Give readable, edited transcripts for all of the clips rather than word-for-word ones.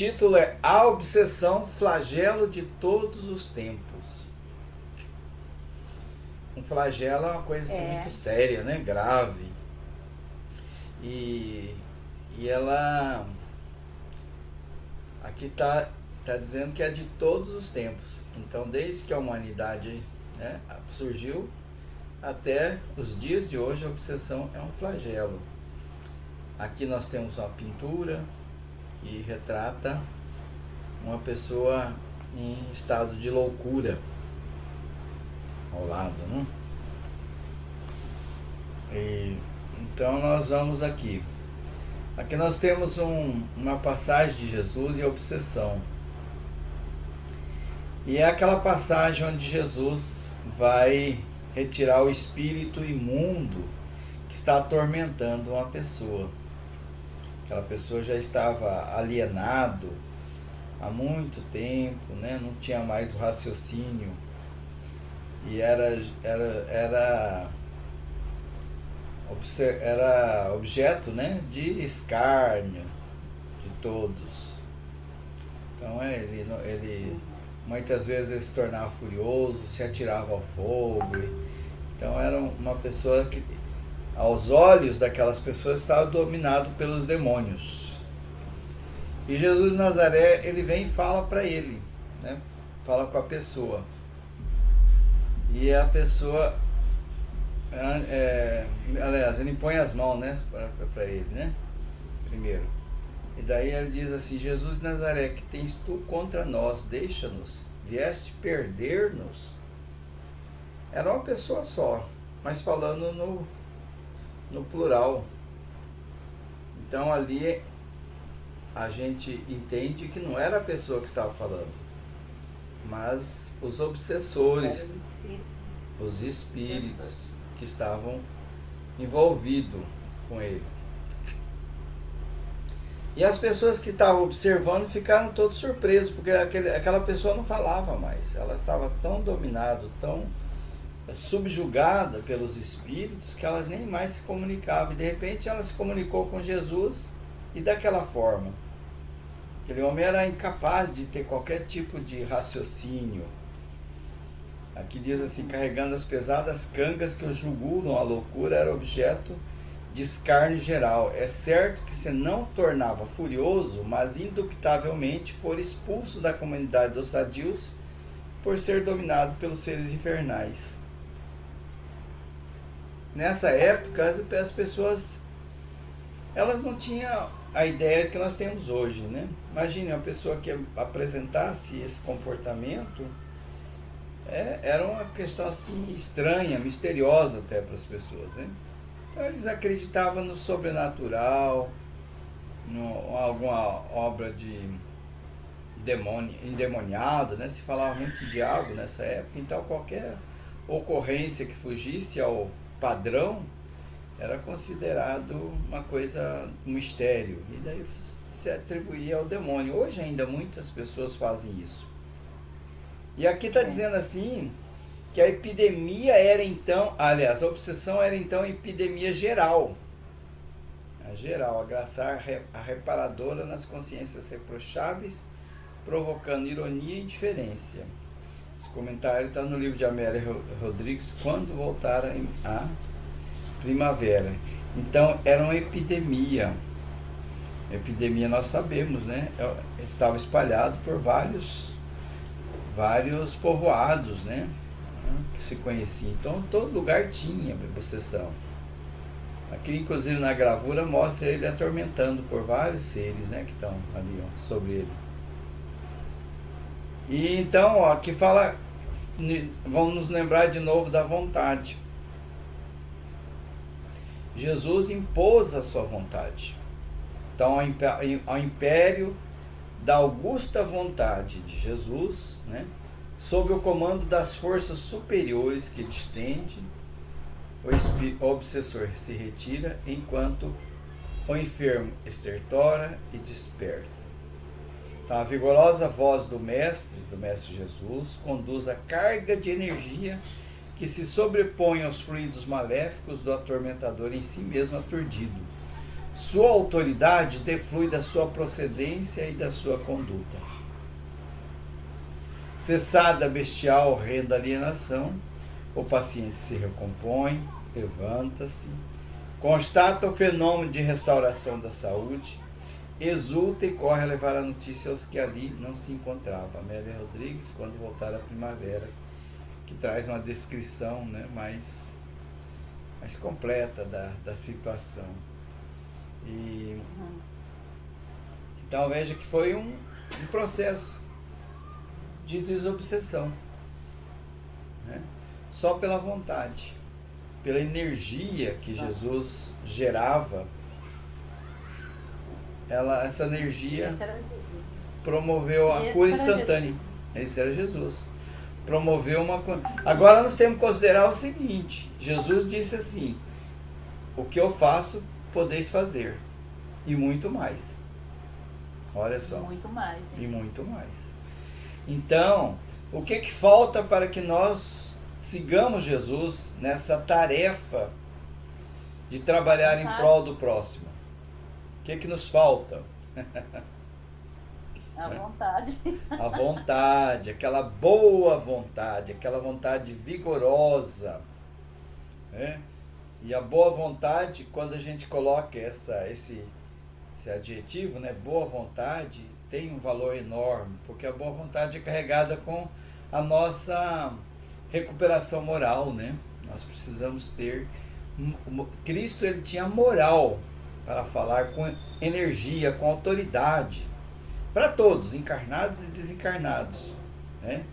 título é A Obsessão, Flagelo de Todos os Tempos. Um flagelo é uma coisa assim, muito séria, né? Grave. E ela aqui tá dizendo que é de todos os tempos. Então, desde que a humanidade, né, surgiu até os dias de hoje, a obsessão é um flagelo. Aqui nós temos uma pintura que retrata uma pessoa em estado de loucura ao lado, né? Então nós vamos aqui. Aqui nós temos uma passagem de Jesus e a obsessão. E é aquela passagem onde Jesus vai retirar o espírito imundo que está atormentando uma pessoa. Aquela pessoa já estava alienado há muito tempo, né? Não tinha mais o raciocínio e era objeto, né, de escárnio de todos. Então ele muitas vezes ele se tornava furioso, se atirava ao fogo. Então era uma pessoa que, aos olhos daquelas pessoas, estava dominado pelos demônios. E Jesus de Nazaré, ele vem e fala para ele, né? Fala com a pessoa. E a pessoa, aliás, ele põe as mãos, né, para ele, né? Primeiro. E daí ele diz assim: Jesus de Nazaré, que tens tu contra nós? Deixa-nos. Vieste perder-nos? Era uma pessoa só, mas falando no plural. Então ali a gente entende que não era a pessoa que estava falando, mas os obsessores, os espíritos que estavam envolvidos com ele. E as pessoas que estavam observando ficaram todos surpresos, porque aquela pessoa não falava mais. Ela estava tão dominada, tão subjugada pelos espíritos, que elas nem mais se comunicavam. E de repente ela se comunicou com Jesus, e daquela forma. Aquele homem era incapaz de ter qualquer tipo de raciocínio. Aqui diz assim: carregando as pesadas cangas que o julgam a loucura, era objeto de escárnio geral. É certo que se não tornava furioso, mas indubitavelmente fora expulso da comunidade dos sadios por ser dominado pelos seres infernais. Nessa época, as pessoas, elas não tinham a ideia que nós temos hoje, né? Imagine uma pessoa que apresentasse esse comportamento, era uma questão assim estranha, misteriosa até para as pessoas, né? Então eles acreditavam no sobrenatural, em alguma obra de endemoniado, né? Se falava muito em diabo nessa época, então qualquer ocorrência que fugisse ao padrão era considerado uma coisa, um mistério, e daí se atribuía ao demônio. Hoje ainda muitas pessoas fazem isso. E aqui está dizendo assim, que a epidemia era então, aliás, a obsessão era então epidemia geral. Agraçar a reparadora nas consciências reprocháveis, provocando ironia e indiferença. Esse comentário está no livro de Amélia Rodrigues, Quando Voltar a Primavera. Então, era uma epidemia. Epidemia nós sabemos, né? Estava espalhado por vários povoados, né? Que se conheciam. Então, todo lugar tinha possessão. Aqui, inclusive, na gravura, mostra ele atormentando por vários seres, né? Que estão ali, ó, sobre ele. E então, ó, aqui fala, vamos nos lembrar de novo da vontade. Jesus impôs a sua vontade. Então, ao império da augusta vontade de Jesus, né, sob o comando das forças superiores que ele estende, o obsessor se retira, enquanto o enfermo estertora e desperta. Então, a vigorosa voz do Mestre Jesus, conduz a carga de energia que se sobrepõe aos fluidos maléficos do atormentador em si mesmo aturdido. Sua autoridade deflui da sua procedência e da sua conduta. Cessada a bestial horrenda alienação, o paciente se recompõe, levanta-se, constata o fenômeno de restauração da saúde, exulta e corre a levar a notícia aos que ali não se encontravam. Amélia Rodrigues, Quando Voltar à Primavera, que traz uma descrição, né, mais completa da situação. Então veja que foi um processo de desobsessão, né? Só pela vontade, pela energia que Jesus gerava, essa energia promoveu a cura instantânea. Esse era Jesus. Promoveu uma... Agora nós temos que considerar o seguinte: Jesus disse assim: o que eu faço, podeis fazer, e muito mais. Olha só. Muito mais. Hein? E muito mais. Então, o que falta para que nós sigamos Jesus nessa tarefa de trabalhar em prol do próximo? O que nos falta? A vontade. A vontade, aquela boa vontade, aquela vontade vigorosa, né? E a boa vontade, quando a gente coloca esse adjetivo, né, boa vontade, tem um valor enorme, porque a boa vontade é carregada com a nossa recuperação moral, né? Nós precisamos ter... Cristo, ele tinha moral para falar com energia, com autoridade, para todos, encarnados e desencarnados, né?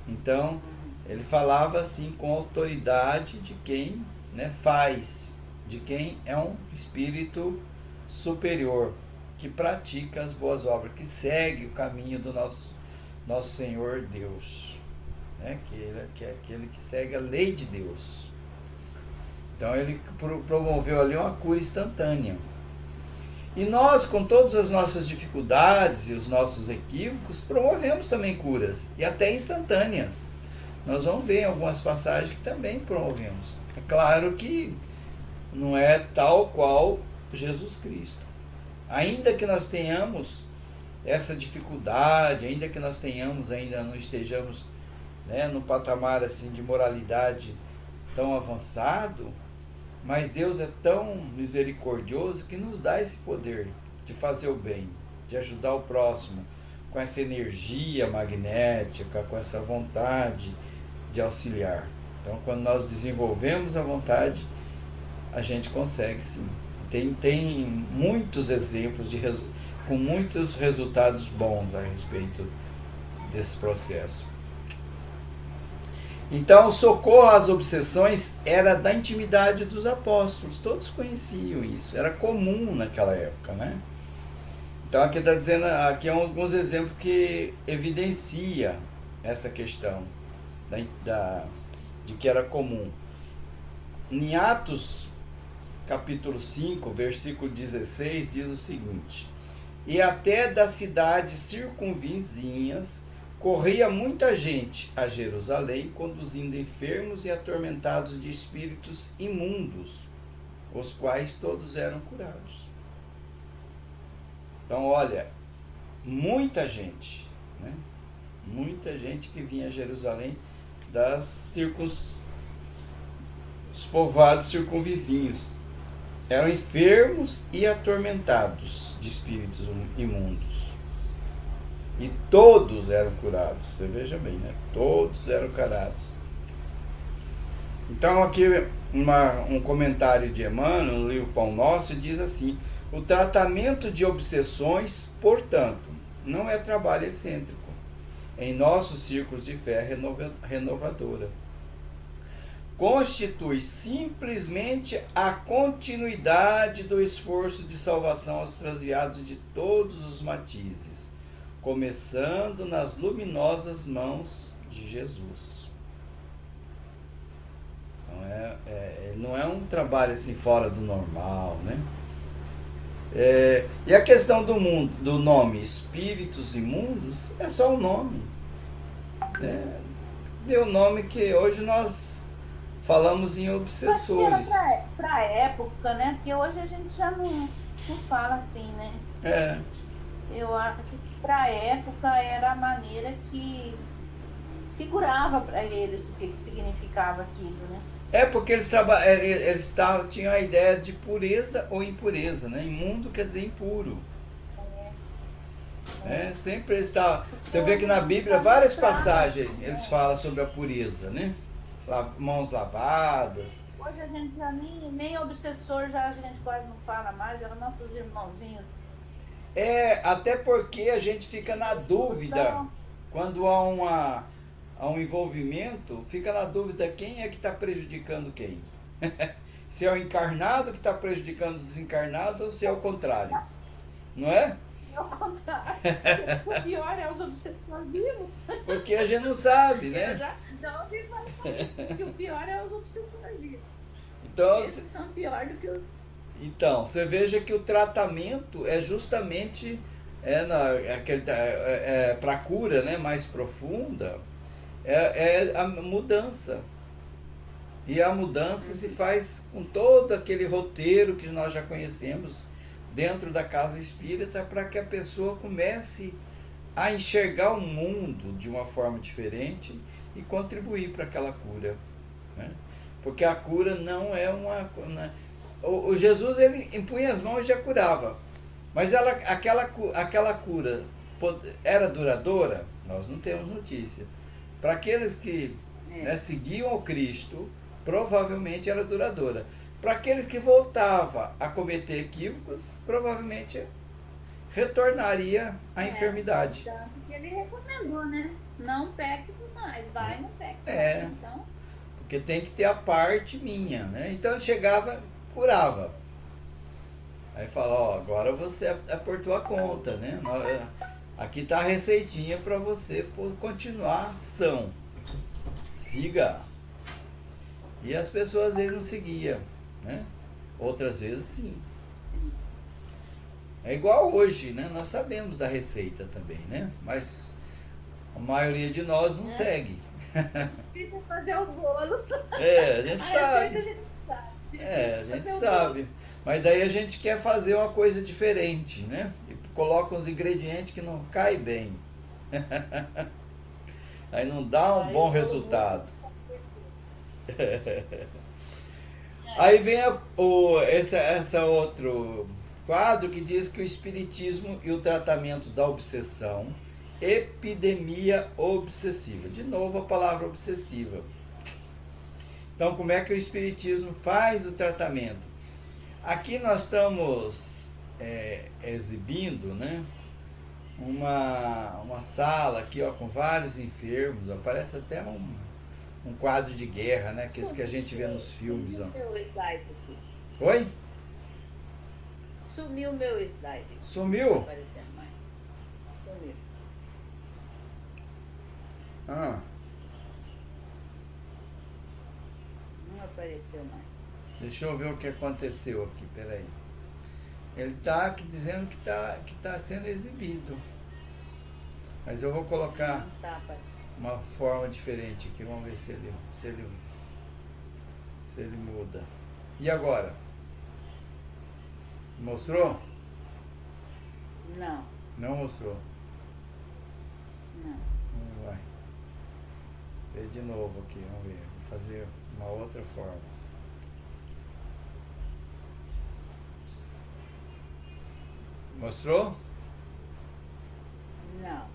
Então, ele falava assim com autoridade de quem, né, faz, de quem é um espírito superior, que pratica as boas obras, que segue o caminho do nosso Senhor Deus, né? Que é aquele que segue a lei de Deus. Então ele promoveu ali uma cura instantânea. E nós, com todas as nossas dificuldades e os nossos equívocos, promovemos também curas, e até instantâneas. Nós vamos ver em algumas passagens que também promovemos. É claro que não é tal qual Jesus Cristo. Ainda que nós tenhamos essa dificuldade, ainda que nós ainda não estejamos, né, no patamar assim de moralidade tão avançado, mas Deus é tão misericordioso que nos dá esse poder de fazer o bem, de ajudar o próximo, com essa energia magnética, com essa vontade de auxiliar. Então, quando nós desenvolvemos a vontade, a gente consegue sim. Tem muitos exemplos com muitos resultados bons a respeito desse processo. Então, o socorro às obsessões era da intimidade dos apóstolos. Todos conheciam isso. Era comum naquela época, né? Então, aqui está dizendo, aqui alguns exemplos que evidencia essa questão de que era comum. Em Atos capítulo 5, versículo 16, diz o seguinte: e até das cidades circunvizinhas corria muita gente a Jerusalém, conduzindo enfermos e atormentados de espíritos imundos, os quais todos eram curados. Então, olha, muita gente, né? Muita gente que vinha a Jerusalém os povoados circunvizinhos. Eram enfermos e atormentados de espíritos imundos. E todos eram curados. Você veja bem, né? Todos eram curados. Então, aqui um comentário de Emmanuel, no livro Pão Nosso, diz assim: o tratamento de obsessões, portanto, não é trabalho excêntrico. Em nossos círculos de fé renovadora. Constitui simplesmente a continuidade do esforço de salvação aos transviados de todos os matizes, começando nas luminosas mãos de Jesus. Então, não é um trabalho assim fora do normal, né? E a questão do nome Espíritos Imundos é só um nome, né? Deu nome que hoje nós falamos em obsessores. Para a época, né? Porque hoje a gente já não espírito fala assim, né? É, Eu acho que para a época era a maneira que figurava para eles o que significava aquilo, né? porque tinham a ideia de pureza ou impureza, né? Imundo quer dizer impuro. É. Sempre está. Porque Você vê que hoje a na gente Bíblia já não várias trata, passagens eles né? falam sobre a pureza, né? Mãos lavadas. Hoje a gente já nem obsessor já a gente quase não fala mais, é os nossos irmãozinhos Até porque a gente fica na de dúvida evolução. quando há um envolvimento, fica na dúvida quem é que está prejudicando quem. Se é o encarnado que está prejudicando o desencarnado ou se é o contrário, não é? É o contrário. Porque o pior é os obsessores vivos. Porque a gente não sabe, Eu né? já ouvi falar isso, que o pior é os obsessores vivos. Então, Esses são pior do que os. Você veja que o tratamento é justamente para a cura, né, mais profunda, é a mudança. E a mudança se faz com todo aquele roteiro que nós já conhecemos dentro da casa espírita para que a pessoa comece a enxergar o mundo de uma forma diferente e contribuir para aquela cura, né? Porque a cura não é uma... O Jesus, ele impunha as mãos e já curava. Mas aquela cura era duradoura? Nós não temos notícia. Para aqueles que, né, É, seguiam o Cristo, provavelmente era duradoura. Para aqueles que voltavam a cometer equívocos, provavelmente retornaria à enfermidade. tanto que ele recomendou, né? Não peques mais, vai, não peques mais. É, Então, porque tem que ter a parte minha, né? Então ele chegava, curava. Aí fala, ó, agora você aportou a conta, né? Aqui tá a receitinha para você continuar são. Siga. E as pessoas às vezes não seguiam, né? Outras vezes sim. É igual hoje, né? Nós sabemos da receita também, né? Mas a maioria de nós não segue. difícil fazer o bolo. A gente A receita a sabe. gente sabe. A Difícil gente fazer o bolo. sabe. Mas daí a gente quer fazer uma coisa diferente, né? E coloca uns ingredientes que não caem bem. Aí não dá um Aí o bom bolo murcha. resultado. Aí vem esse outro quadro que diz que o espiritismo e o tratamento da obsessão, epidemia obsessiva. De novo a palavra obsessiva. Então, como é que o espiritismo faz o tratamento? Aqui nós estamos exibindo, né, uma sala aqui, ó, com vários enfermos. Ó, parece até um quadro de guerra, né? Que esse que a gente vê nos filmes. Sumiu Ó. meu slide aqui. Oi? Sumiu meu slide. Não tá Sumiu? aparecendo mais. Sumiu. Ah, Não apareceu mais. deixa eu ver o que aconteceu aqui, peraí. Ele está aqui dizendo que tá sendo exibido. Mas eu vou colocar Não tá aparecendo. uma forma diferente aqui. Vamos ver se ele muda. E agora? Mostrou? Não, Não mostrou. não. Vai. Ver de novo aqui, vamos ver. Vou fazer uma outra forma. Mostrou? Não.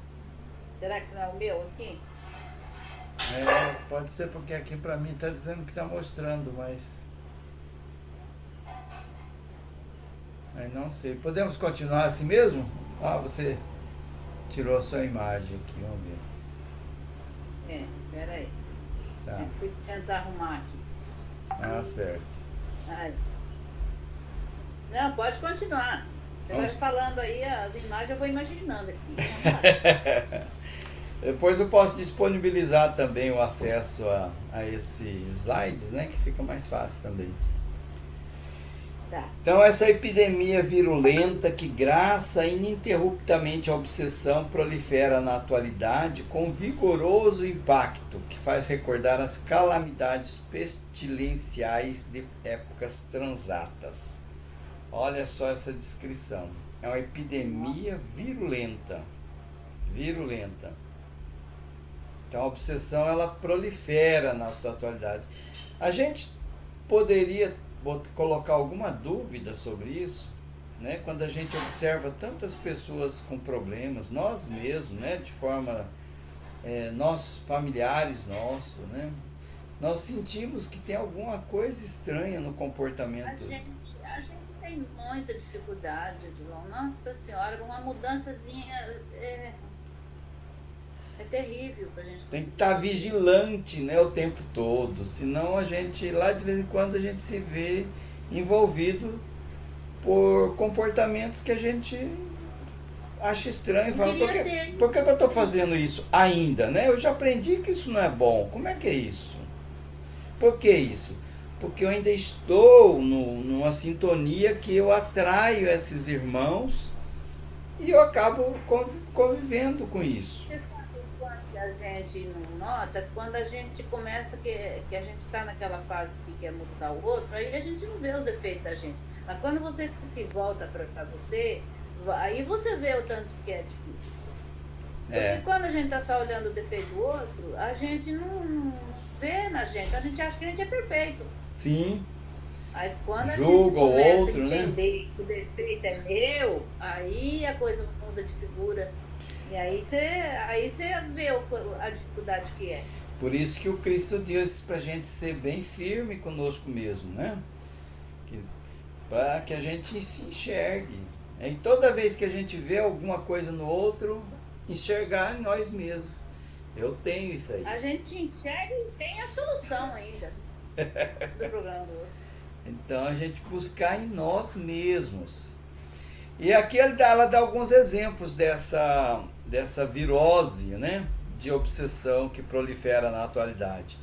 Será que não é o meu aqui? Pode ser porque aqui pra mim tá dizendo que tá mostrando, mas... Aí não sei. Podemos continuar assim mesmo? Ah, você tirou a sua imagem aqui, vamos ver. Peraí. Tá. Fui tentar arrumar aqui. Ah, certo. Ai. Não, pode continuar. Você Vamos. vai falando aí, as imagens eu vou imaginando aqui. Vamos lá. Depois eu posso disponibilizar também o acesso a esses slides, né? Que fica mais fácil também. Tá. Então, essa epidemia virulenta que graça ininterruptamente a obsessão prolifera na atualidade com vigoroso impacto que faz recordar as calamidades pestilenciais de épocas transatas. Olha só essa descrição. É uma epidemia virulenta. Virulenta. Então a obsessão ela prolifera na atualidade. A gente poderia colocar alguma dúvida sobre isso, né? Quando a gente observa tantas pessoas com problemas, nós mesmos, né? De forma, nós familiares nossos, né? Nós sentimos que tem alguma coisa estranha no comportamento. A gente tem muita dificuldade, João. Nossa Senhora, uma mudançazinha é terrível pra gente. Tem que estar vigilante, né, o tempo todo, senão a gente, lá de vez em quando, a gente se vê envolvido por comportamentos que a gente acha estranho e fala, por que eu estou fazendo isso ainda, né? Eu já aprendi que isso não é bom, como é que é isso? Por que isso? Porque eu ainda estou numa sintonia que eu atraio esses irmãos e eu acabo convivendo com isso. Você sabe quando a gente não nota, quando a gente começa, que a gente está naquela fase que quer mudar o outro, aí a gente não vê os defeitos da gente. Mas quando você se volta para você, aí você vê o tanto que é difícil. Porque quando a gente está só olhando o defeito do outro, a gente não vê na gente, a gente acha que a gente é perfeito. Sim. Aí quando a julga gente começa o outro, a entender, né? que o defeito é meu, aí a coisa muda de figura. E aí você vê a dificuldade que é. Por isso que o Cristo disse pra gente ser bem firme conosco mesmo, né? Para que a gente se enxergue. E toda vez que a gente vê alguma coisa no outro, enxergar em nós mesmos. Eu tenho isso aí. A gente enxerga e tem a solução ainda do problema do outro. Então a gente buscar em nós mesmos. E aqui ela dá alguns exemplos dessa virose, né, de obsessão que prolifera na atualidade.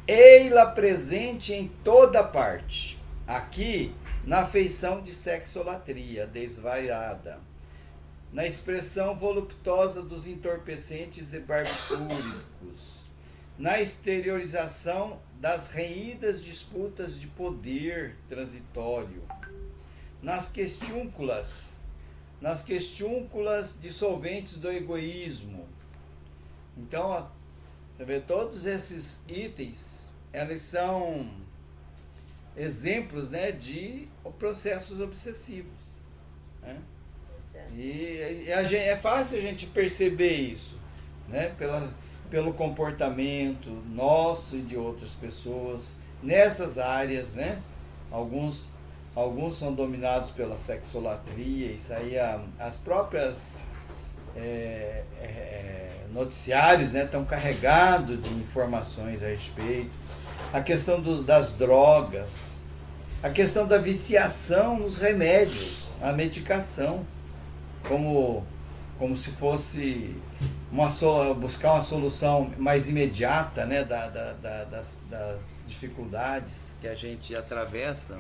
Ei-la presente em toda parte. Aqui, na feição de sexolatria desvaiada, na expressão voluptuosa dos entorpecentes e barbitúricos, na exteriorização das renhidas disputas de poder transitório, nas questiúnculas dissolventes do egoísmo. Então, ó, você vê, todos esses itens, eles são exemplos, né, de processos obsessivos, né? E é fácil a gente perceber isso, né, pelo comportamento nosso e de outras pessoas nessas áreas, né? Alguns são dominados pela sexolatria, isso aí as próprias noticiários, né, estão carregados de informações a respeito. A questão das drogas, a questão da viciação nos remédios, a medicação, como se fosse buscar uma solução mais imediata, né, das dificuldades que a gente atravessa.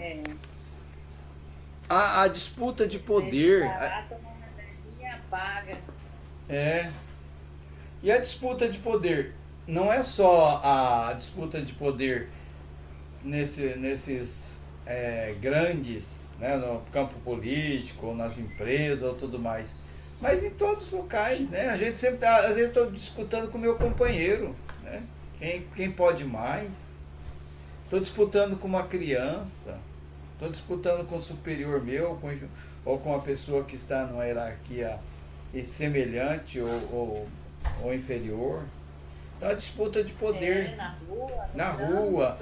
A disputa de poder. E a disputa de poder não é só a disputa de poder nesses grandes, né, no campo político, ou nas empresas, ou tudo mais, mas em todos os locais, né? A gente sempre, às vezes, estou disputando com o meu companheiro, né? Quem pode mais? Estou disputando com uma criança, estou disputando com um superior meu, ou com uma pessoa que está numa hierarquia semelhante ou inferior. Então a disputa de poder. Na rua.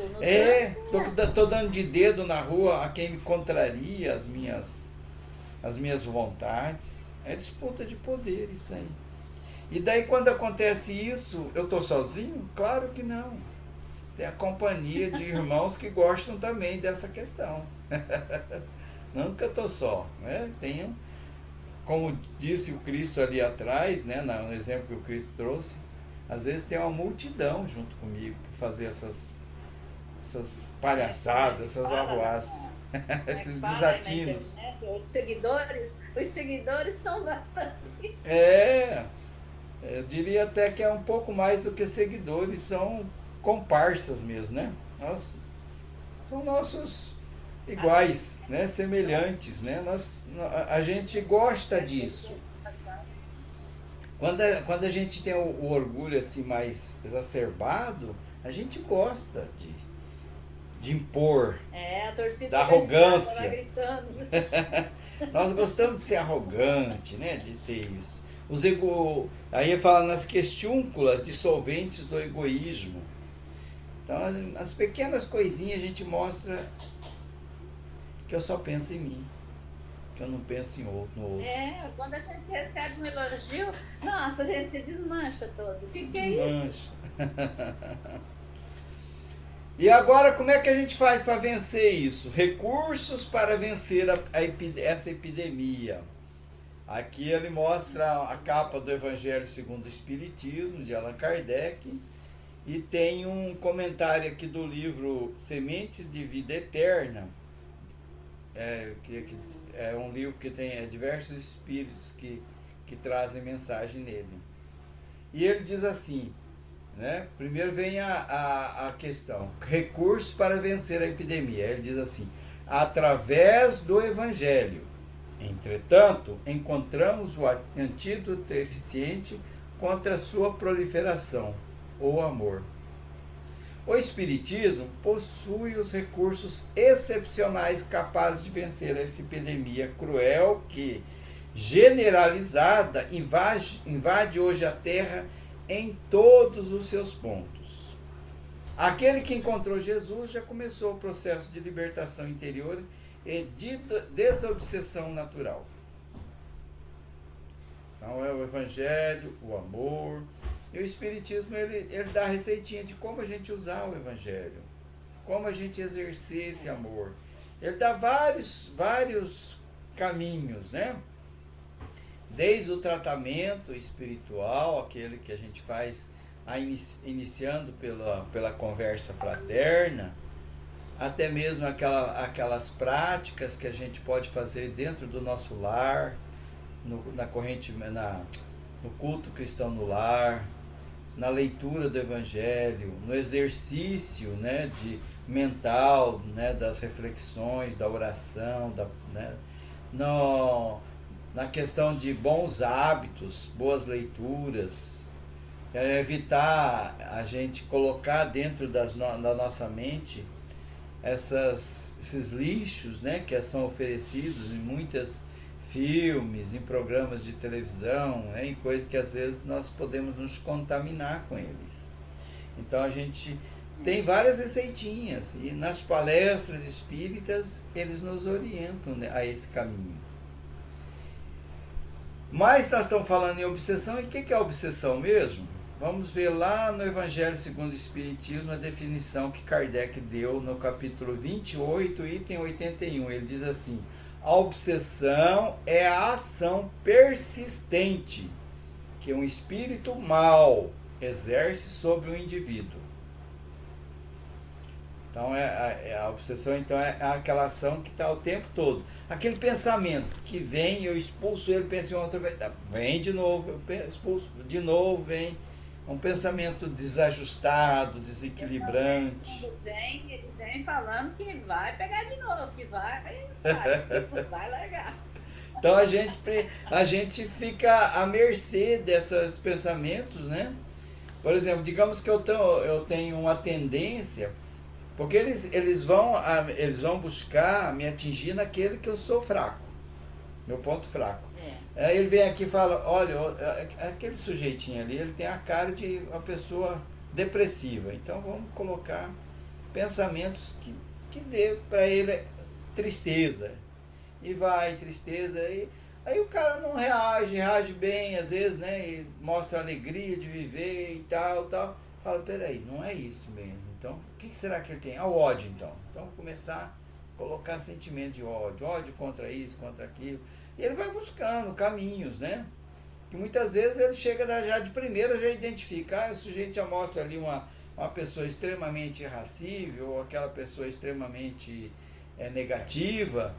Tô dando de dedo na rua a quem me contraria as minhas vontades. É disputa de poder isso aí. E daí quando acontece isso, eu tô sozinho? Claro que não. Tem a companhia de irmãos que gostam também dessa questão. Nunca estou só, né? Tenho, como disse o Cristo ali atrás, né, no exemplo que o Cristo trouxe, às vezes tem uma multidão junto comigo para fazer essas palhaçadas, essas arruaças, esses desatinos. Os seguidores são bastante. Eu diria até que é um pouco mais do que seguidores, são comparsas mesmo, né? São nossos iguais, né? Semelhantes, né? A gente gosta disso. Quando a gente tem o orgulho assim mais exacerbado, a gente gosta de impor, A torcida da arrogância. Nós gostamos de ser arrogante, né? De ter isso. Aí fala nas questiúnculas dissolventes do egoísmo. Então, as pequenas coisinhas a gente mostra que eu só penso em mim, que eu não penso no outro. Quando a gente recebe um elogio, nossa, a gente se desmancha todo. O que é isso? E agora, como é que a gente faz para vencer isso? Recursos para vencer essa epidemia. Aqui ele mostra a capa do Evangelho segundo o Espiritismo, de Allan Kardec, e tem um comentário aqui do livro Sementes de Vida Eterna, é um livro que tem diversos espíritos que trazem mensagem nele. E ele diz assim, né? Primeiro vem a questão, recursos para vencer a epidemia. Ele diz assim, através do Evangelho. Entretanto, encontramos o antídoto eficiente contra a sua proliferação, o amor. O Espiritismo possui os recursos excepcionais capazes de vencer essa epidemia cruel que, generalizada, invade hoje a Terra em todos os seus pontos. Aquele que encontrou Jesus já começou o processo de libertação interior e de desobsessão natural. Então é o Evangelho, o amor. E o Espiritismo ele dá a receitinha de como a gente usar o Evangelho, como a gente exercer esse amor. Ele dá vários caminhos, né? Desde o tratamento espiritual, aquele que a gente faz iniciando pela conversa fraterna, até mesmo aquelas práticas que a gente pode fazer dentro do nosso lar, no culto cristão no lar, na leitura do Evangelho, no exercício, né, mental, né, das reflexões, da oração, né, na questão de bons hábitos, boas leituras, evitar a gente colocar dentro da nossa mente esses lixos, né, que são oferecidos em muitos filmes, em programas de televisão, né, em coisas que às vezes nós podemos nos contaminar com eles. Então a gente tem várias receitinhas e nas palestras espíritas eles nos orientam, né, a esse caminho. Mas nós estamos falando em obsessão, e o que é obsessão mesmo? Vamos ver lá no Evangelho segundo o Espiritismo a definição que Kardec deu no capítulo 28, item 81. Ele diz assim: a obsessão é a ação persistente que um espírito mau exerce sobre o indivíduo. Então, a obsessão então, é aquela ação que está o tempo todo. Aquele pensamento que vem, eu expulso ele, penso em outra vez, vem de novo, eu expulso de novo, vem. Um pensamento desajustado, desequilibrante. Ele vem falando que vai pegar de novo, que vai largar. Então a gente fica à mercê desses pensamentos, né? Por exemplo, digamos que eu tenho uma tendência, porque eles vão buscar me atingir naquele que eu sou fraco, meu ponto fraco. Aí ele vem aqui e fala, olha, aquele sujeitinho ali, ele tem a cara de uma pessoa depressiva, então vamos colocar pensamentos que dê para ele tristeza, e vai tristeza, aí o cara não reage bem às vezes, né, e mostra alegria de viver e tal, fala, peraí, não é isso mesmo, então o que será que ele tem? O ódio então vou começar a colocar sentimento de ódio contra isso, contra aquilo. E ele vai buscando caminhos, né? Que muitas vezes ele chega já de primeira, já identifica, o sujeito já mostra ali uma pessoa extremamente irracível, ou aquela pessoa extremamente negativa,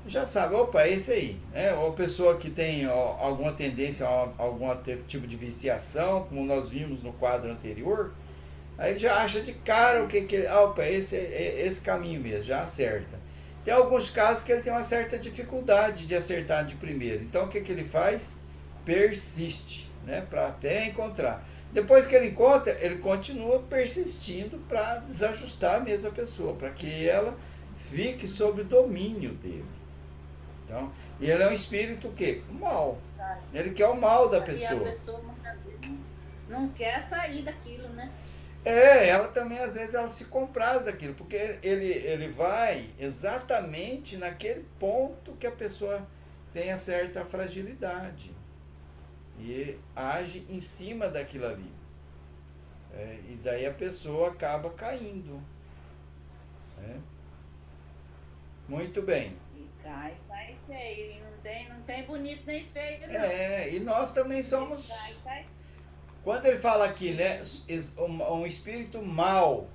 já sabe, opa, é esse aí, né? Ou a pessoa que tem alguma tendência a algum tipo de viciação, como nós vimos no quadro anterior, aí ele já acha de cara o que opa, esse caminho mesmo, já acerta. Tem alguns casos que ele tem uma certa dificuldade de acertar de primeiro. Então o que ele faz? Persiste, né? Para até encontrar. Depois que ele encontra, ele continua persistindo para desajustar mesmo a pessoa, para que ela fique sob o domínio dele. Então, e ele é um espírito o quê? O mal. Ele quer o mal da pessoa. E a pessoa muitas vezes não quer sair daquilo, né? Ela também às vezes ela se compraz daquilo, porque ele vai exatamente naquele ponto que a pessoa tem certa fragilidade e age em cima daquilo ali. E daí a pessoa acaba caindo. Muito bem. E cai feio. E não tem bonito nem feio, não. E nós também somos. Cai. Quando ele fala aqui, né, um espírito mau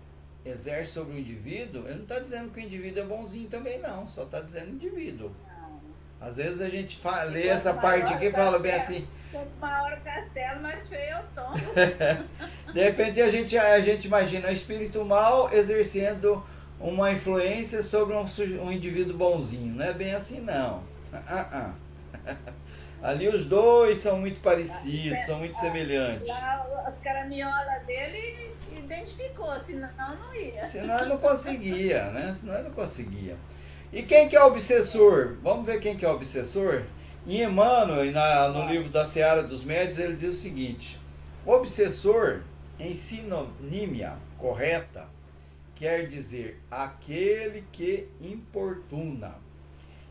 exerce sobre o indivíduo, ele não está dizendo que o indivíduo é bonzinho também, não. Só está dizendo indivíduo. Não. Às vezes a gente lê essa parte aqui e fala bem assim. Quanto maior o castelo, mais feio eu tomo. De repente a gente imagina um espírito mau exercendo uma influência sobre um indivíduo bonzinho. Não é bem assim, não. Ali os dois são muito parecidos, são muito semelhantes. Lá, as caraminholas dele identificou, senão não ia. Senão ele não conseguia, né? Senão ele não conseguia. E quem que é o obsessor? Vamos ver quem que é o obsessor? Em Emmanuel, no livro da Seara dos Médiuns, ele diz o seguinte: o obsessor, em sinonímia correta, quer dizer aquele que importuna.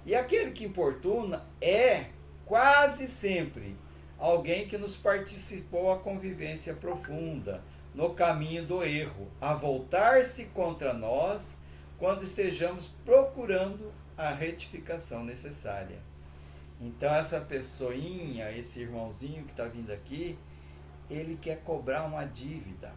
E aquele que importuna é quase sempre alguém que nos participou a convivência profunda, no caminho do erro, a voltar-se contra nós quando estejamos procurando a retificação necessária. Então essa pessoinha, esse irmãozinho que está vindo aqui, ele quer cobrar uma dívida.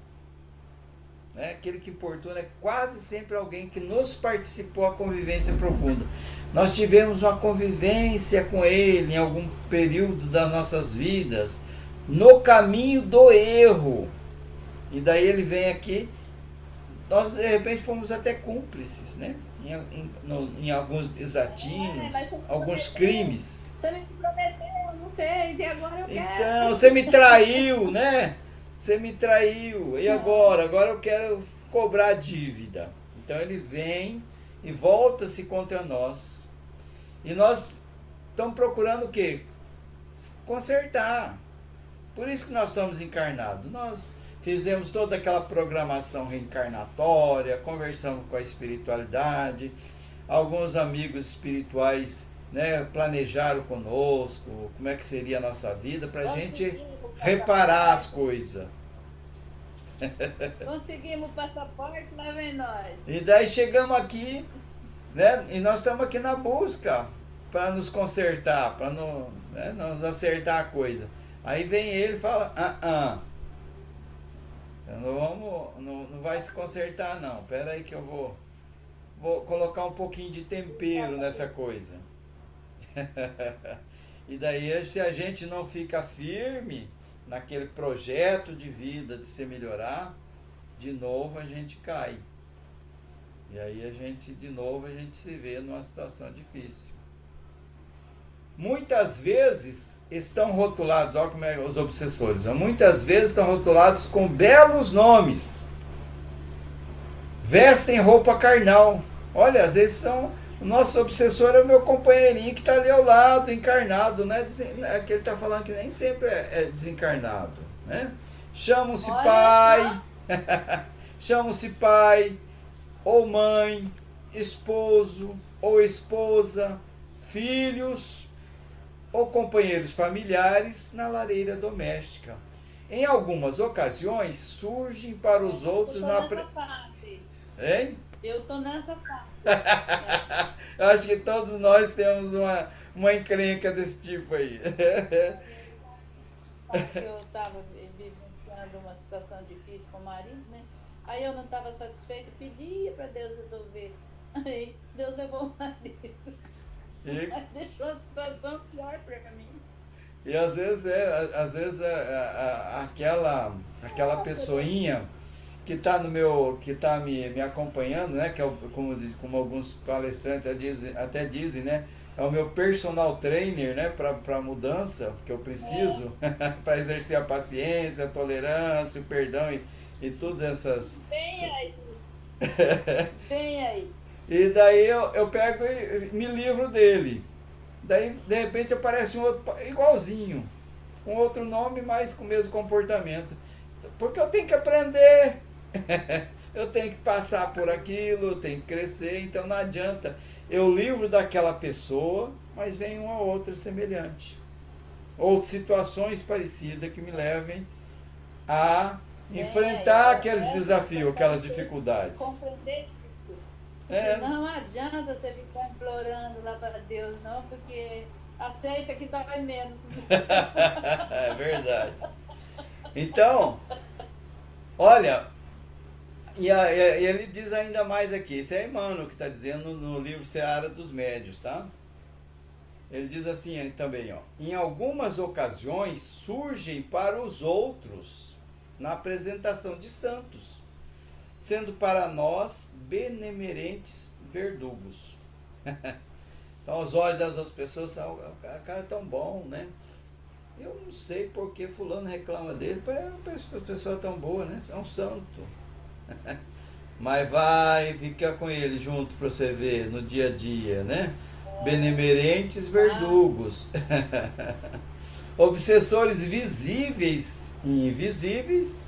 Aquele que importuna é quase sempre alguém que nos participou a convivência profunda. Nós tivemos uma convivência com ele em algum período das nossas vidas, no caminho do erro. E daí ele vem aqui, nós de repente fomos até cúmplices, né? Em alguns desatinos, alguns crimes. Você me prometeu, não fez, e agora eu quero. Então, você me traiu, né? Você me traiu, e agora? Agora eu quero cobrar a dívida. Então ele vem e volta-se contra nós. E nós estamos procurando o quê? Consertar. Por isso que nós estamos encarnados. Nós fizemos toda aquela programação reencarnatória, conversamos com a espiritualidade, alguns amigos espirituais, né, planejaram conosco como é que seria a nossa vida, para a gente reparar as coisas. Conseguimos o passaporte, lá vem nós. E daí chegamos aqui, né? E nós estamos aqui na busca para nos consertar, para nos acertar a coisa. Aí vem ele e fala, não vai se consertar não. Pera aí que eu vou colocar um pouquinho de tempero nessa coisa. E daí, se a gente não fica firme naquele projeto de vida de se melhorar, de novo a gente cai. E aí de novo a gente se vê numa situação difícil. Muitas vezes estão rotulados, olha como é os obsessores, muitas vezes estão rotulados com belos nomes. Vestem roupa carnal. Olha, às vezes o nosso obsessor é o meu companheirinho que está ali ao lado, encarnado, né? Que ele está falando que nem sempre é desencarnado, né? Chamam-se pai, chamam-se pai, ou mãe, esposo, ou esposa, filhos, ou companheiros familiares na lareira doméstica. Em algumas ocasiões, surgem para os outros Hein? Eu estou nessa parte. Eu acho que todos nós temos uma encrenca desse tipo aí. Eu estava vivenciando uma situação difícil com o marido, né? Aí eu não estava satisfeita, pedia para Deus resolver. Aí Deus levou o marido. Mas deixou a situação pior para mim. E às vezes aquela pessoinha que tá me acompanhando, né? Que é como alguns palestrantes até dizem, né? É o meu personal trainer, né? Para mudança que eu preciso, para exercer a paciência, a tolerância, o perdão e todas essas. Bem aí, bem aí. E daí eu pego e me livro dele. Daí, de repente, aparece um outro igualzinho, um outro nome, mas com o mesmo comportamento. Porque eu tenho que aprender, eu tenho que passar por aquilo, eu tenho que crescer, então não adianta. Eu livro daquela pessoa, mas vem uma outra semelhante. Ou situações parecidas que me levem a enfrentar aqueles desafios, aquelas dificuldades. Compreender isso. É. Não adianta você ficar implorando lá para Deus, não, porque aceita que dói menos. É verdade. Então, olha, e ele diz ainda mais aqui, esse é Emmanuel que está dizendo no livro Seara dos Médios, tá? Ele diz assim também, ó, em algumas ocasiões surgem para os outros na apresentação de santos, sendo para nós benemerentes verdugos. Então, aos olhos das outras pessoas, são, o cara é tão bom, né? Eu não sei por que fulano reclama dele, a pessoa é tão boa, né? É um santo. Mas vai ficar com ele junto para você ver no dia a dia, né? Benemerentes verdugos. Obsessores visíveis e invisíveis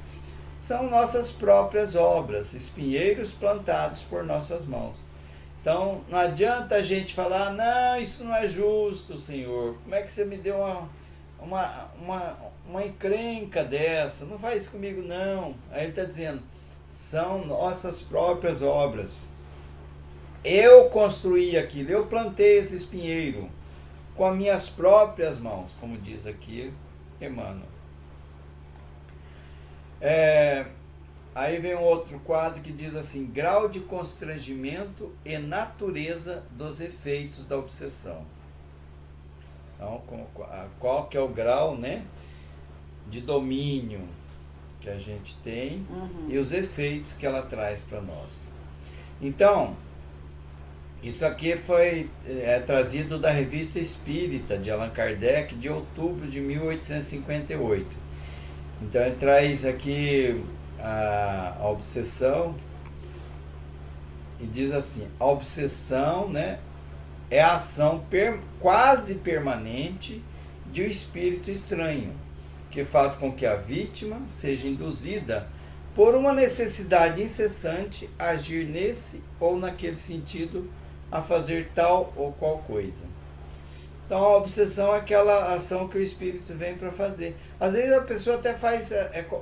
são nossas próprias obras, espinheiros plantados por nossas mãos. Então, não adianta a gente falar, não, isso não é justo, Senhor. Como é que você me deu uma encrenca dessa? Não faz isso comigo, não. Aí ele está dizendo, são nossas próprias obras. Eu construí aquilo, eu plantei esse espinheiro com as minhas próprias mãos, como diz aqui Emmanuel. Aí vem um outro quadro que diz assim, grau de constrangimento e natureza dos efeitos da obsessão. Então, qual que é o grau, né, de domínio que a gente tem e os efeitos que ela traz para nós. Então, isso aqui foi trazido da Revista Espírita de Allan Kardec, de outubro de 1858. Então, ele traz aqui a obsessão e diz assim, a obsessão, né, é a ação quase permanente de um espírito estranho, que faz com que a vítima seja induzida por uma necessidade incessante a agir nesse ou naquele sentido, a fazer tal ou qual coisa. Então a obsessão é aquela ação que o espírito vem para fazer. Às vezes a pessoa até faz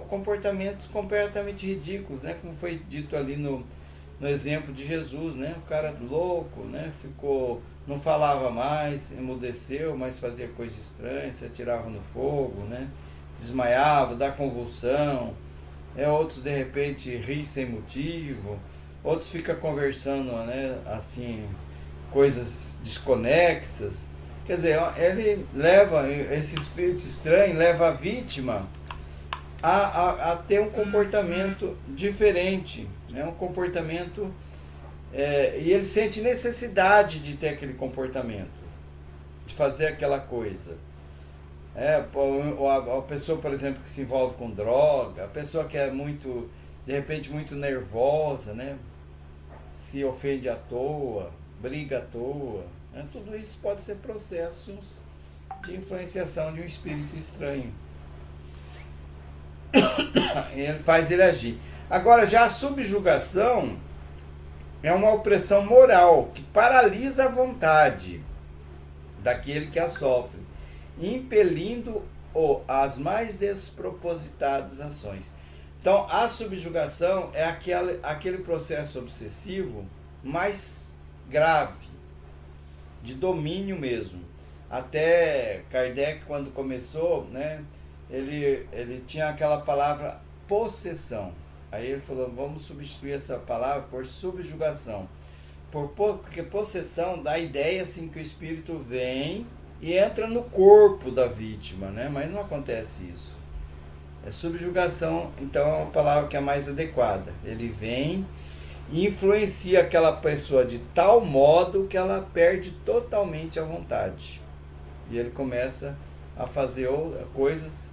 comportamentos completamente ridículos, né? Como foi dito ali no exemplo de Jesus, né? O cara louco, né? Não falava mais, emudeceu, mas fazia coisas estranhas, se atirava no fogo, né? Desmaiava, dá convulsão. Outros de repente ri sem motivo, outros ficam conversando, né? Assim, coisas desconexas. Quer dizer, ele leva, esse espírito estranho leva a vítima a ter um comportamento diferente, né? Um comportamento, e ele sente necessidade de ter aquele comportamento, de fazer aquela coisa. A pessoa, por exemplo, que se envolve com droga, a pessoa que é muito, de repente, muito nervosa, né? Se ofende à toa, briga à toa. Tudo isso pode ser processos de influenciação de um espírito estranho. Ele faz ele agir. Agora, já a subjugação é uma opressão moral que paralisa a vontade daquele que a sofre, impelindo-o às mais despropositadas ações. Então, a subjugação é aquele processo obsessivo mais grave, de domínio mesmo. Até Kardec, quando começou, né, ele tinha aquela palavra possessão. Aí ele falou, vamos substituir essa palavra por subjugação. Porque possessão dá a ideia assim, que o espírito vem e entra no corpo da vítima, né? Mas não acontece isso. Subjugação, então, é uma palavra que é mais adequada. Ele vem e influencia aquela pessoa de tal modo que ela perde totalmente a vontade. E ele começa a fazer coisas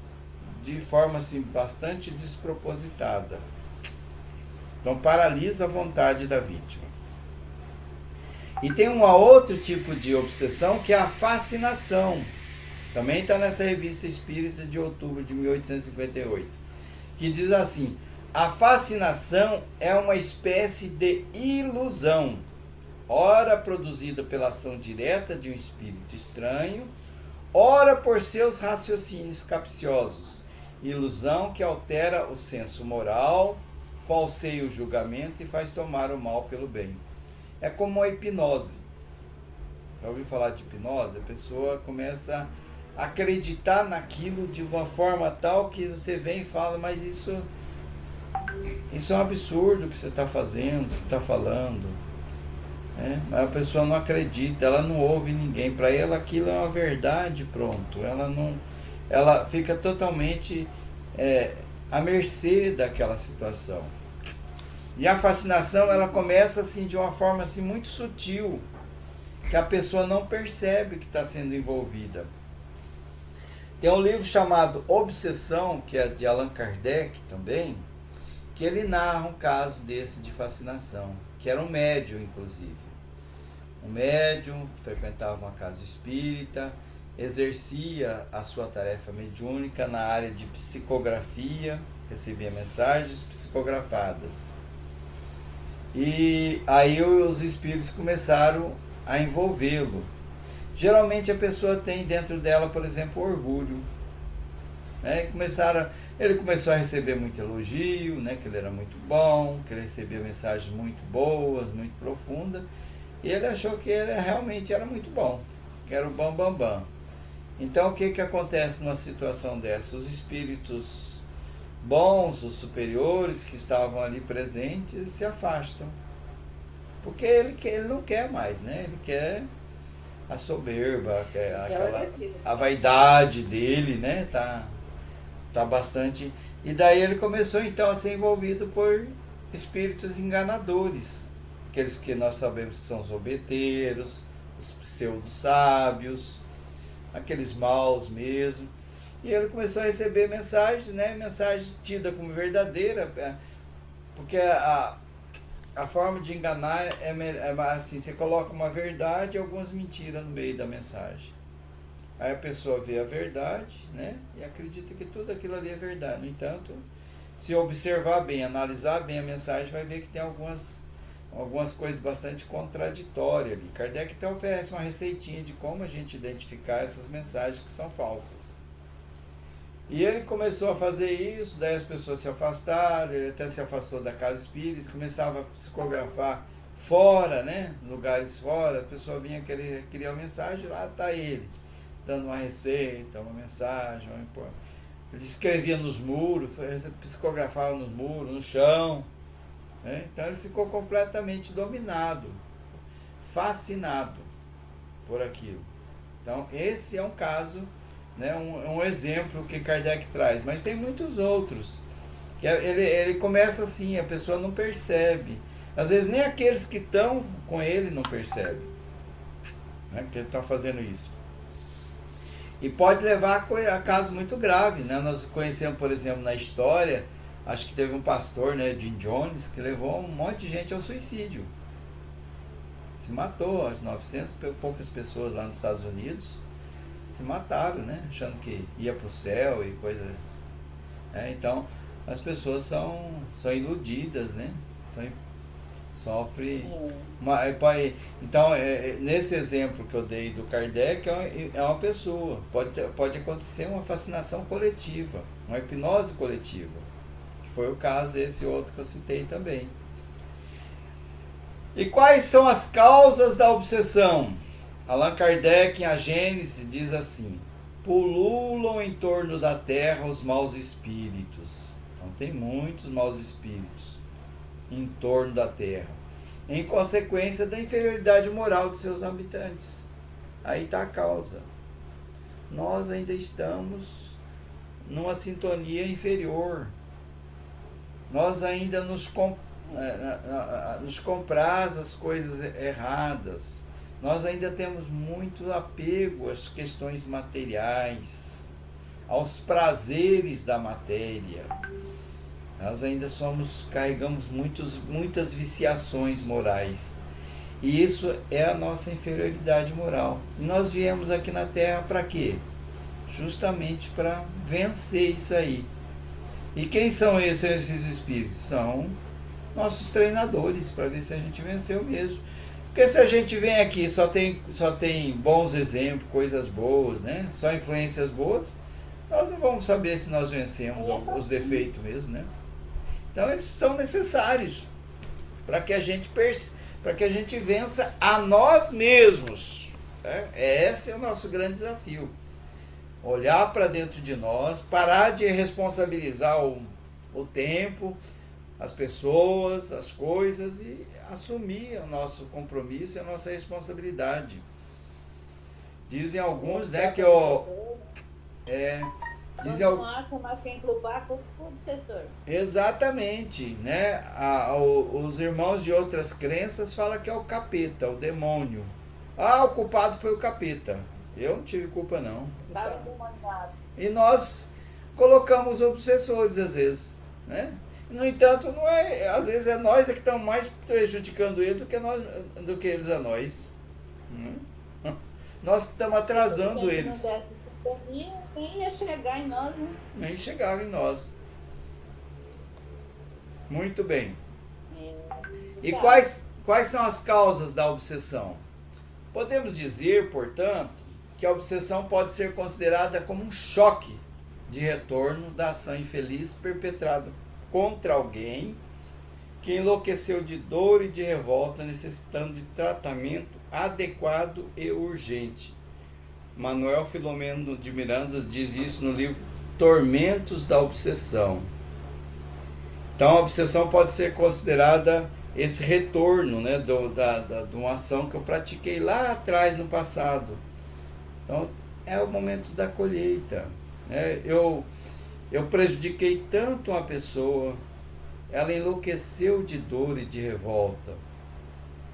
de forma assim, bastante despropositada. Então, paralisa a vontade da vítima. E tem um outro tipo de obsessão que é a fascinação. Também está nessa revista Espírita de outubro de 1858, que diz assim: a fascinação é uma espécie de ilusão, ora produzida pela ação direta de um espírito estranho, ora por seus raciocínios capciosos, ilusão que altera o senso moral, falseia o julgamento e faz tomar o mal pelo bem. É como a hipnose. Já ouviu falar de hipnose? A pessoa começa a acreditar naquilo de uma forma tal que você vem e fala, mas isso é um absurdo que você está fazendo, você está falando. Mas a pessoa não acredita, ela não ouve ninguém. Para ela aquilo é uma verdade, pronto. Ela fica totalmente à mercê daquela situação. E a fascinação, ela começa assim de uma forma assim muito sutil, que a pessoa não percebe que está sendo envolvida. Tem um livro chamado Obsessão, que é de Allan Kardec também, que ele narra um caso desse de fascinação, que era um médium, inclusive. Um médium frequentava uma casa espírita, exercia a sua tarefa mediúnica na área de psicografia, recebia mensagens psicografadas. E aí os espíritos começaram a envolvê-lo. Geralmente a pessoa tem dentro dela, por exemplo, orgulho. Ele começou a receber muito elogio, que ele era muito bom, que ele recebia mensagens muito boas, muito profundas. E ele achou que ele realmente era muito bom, que era o bam, bam. Então o que acontece numa situação dessa? Os espíritos bons, os superiores que estavam ali presentes, se afastam. Porque ele não quer mais, Ele quer a soberba, a vaidade dele, tá bastante. E daí ele começou então a ser envolvido por espíritos enganadores, aqueles que nós sabemos que são os zombeteiros, os pseudo-sábios, aqueles maus mesmo. E ele começou a receber mensagens, mensagens tidas como verdadeira, porque a forma de enganar é assim, você coloca uma verdade e algumas mentiras no meio da mensagem. Aí a pessoa vê a verdade, e acredita que tudo aquilo ali é verdade. No entanto, se observar bem, analisar bem a mensagem, vai ver que tem algumas coisas bastante contraditórias ali. Kardec até oferece uma receitinha de como a gente identificar essas mensagens que são falsas. E ele começou a fazer isso, daí as pessoas se afastaram, ele até se afastou da casa espírita, começava a psicografar fora, lugares fora, a pessoa vinha queria uma mensagem, lá está ele, dando uma receita, uma mensagem, ele escrevia nos muros, psicografava nos muros, no chão, Então ele ficou completamente dominado, fascinado por aquilo. Então esse é um caso, um exemplo que Kardec traz, mas tem muitos outros. Que ele começa assim, a pessoa não percebe. Às vezes nem aqueles que estão com ele não percebem, que ele está fazendo isso. E pode levar a casos muito graves. Nós conhecemos, por exemplo, na história, acho que teve um pastor, Jim Jones, que levou um monte de gente ao suicídio. Se matou, 900 e poucas pessoas lá nos Estados Unidos se mataram, achando que ia para o céu e coisa. Então, as pessoas são iludidas, sofrem. Então, nesse exemplo que eu dei do Kardec, é uma pessoa. Pode acontecer uma fascinação coletiva, uma hipnose coletiva, que foi o caso esse outro que eu citei também. E quais são as causas da obsessão? Allan Kardec, em A Gênese, diz assim: pululam em torno da terra os maus espíritos. Então tem muitos maus espíritos em torno da terra, em consequência da inferioridade moral de seus habitantes. Aí está a causa. Nós ainda estamos numa sintonia inferior. Nós ainda nos compraz as coisas erradas. Nós ainda temos muito apego às questões materiais, aos prazeres da matéria. Nós ainda carregamos muitas viciações morais. E isso é a nossa inferioridade moral. E nós viemos aqui na Terra para quê? Justamente para vencer isso aí. E quem são esses espíritos? São nossos treinadores, para ver se a gente venceu mesmo. Porque se a gente vem aqui só tem bons exemplos, coisas boas, né? Só influências boas, nós não vamos saber se nós vencemos os defeitos mesmo, né? Então eles são necessários para que a gente vença a nós mesmos. Né? Esse é o nosso grande desafio. Olhar para dentro de nós, parar de responsabilizar o tempo, as pessoas, as coisas, e assumir o nosso compromisso e a nossa responsabilidade. Dizem alguns, né, que exatamente, né? Os irmãos de outras crenças falam que é o capeta, o demônio. O culpado foi o capeta. Eu não tive culpa, não. E nós colocamos obsessores, às vezes, né? No entanto, não é, às vezes é nós que estamos mais prejudicando ele do que eles a nós. Nós que estamos atrasando eles. Nem ia chegar em nós, né? Nem chegava em nós. Muito bem. E quais são as causas da obsessão? Podemos dizer, portanto, que a obsessão pode ser considerada como um choque de retorno da ação infeliz perpetrada contra alguém que enlouqueceu de dor e de revolta, necessitando de tratamento adequado e urgente. Manuel Filomeno de Miranda diz isso no livro Tormentos da Obsessão. Então a obsessão pode ser considerada esse retorno, né, de uma ação que eu pratiquei lá atrás no passado. Então é o momento da colheita, né? Eu prejudiquei tanto uma pessoa, ela enlouqueceu de dor e de revolta,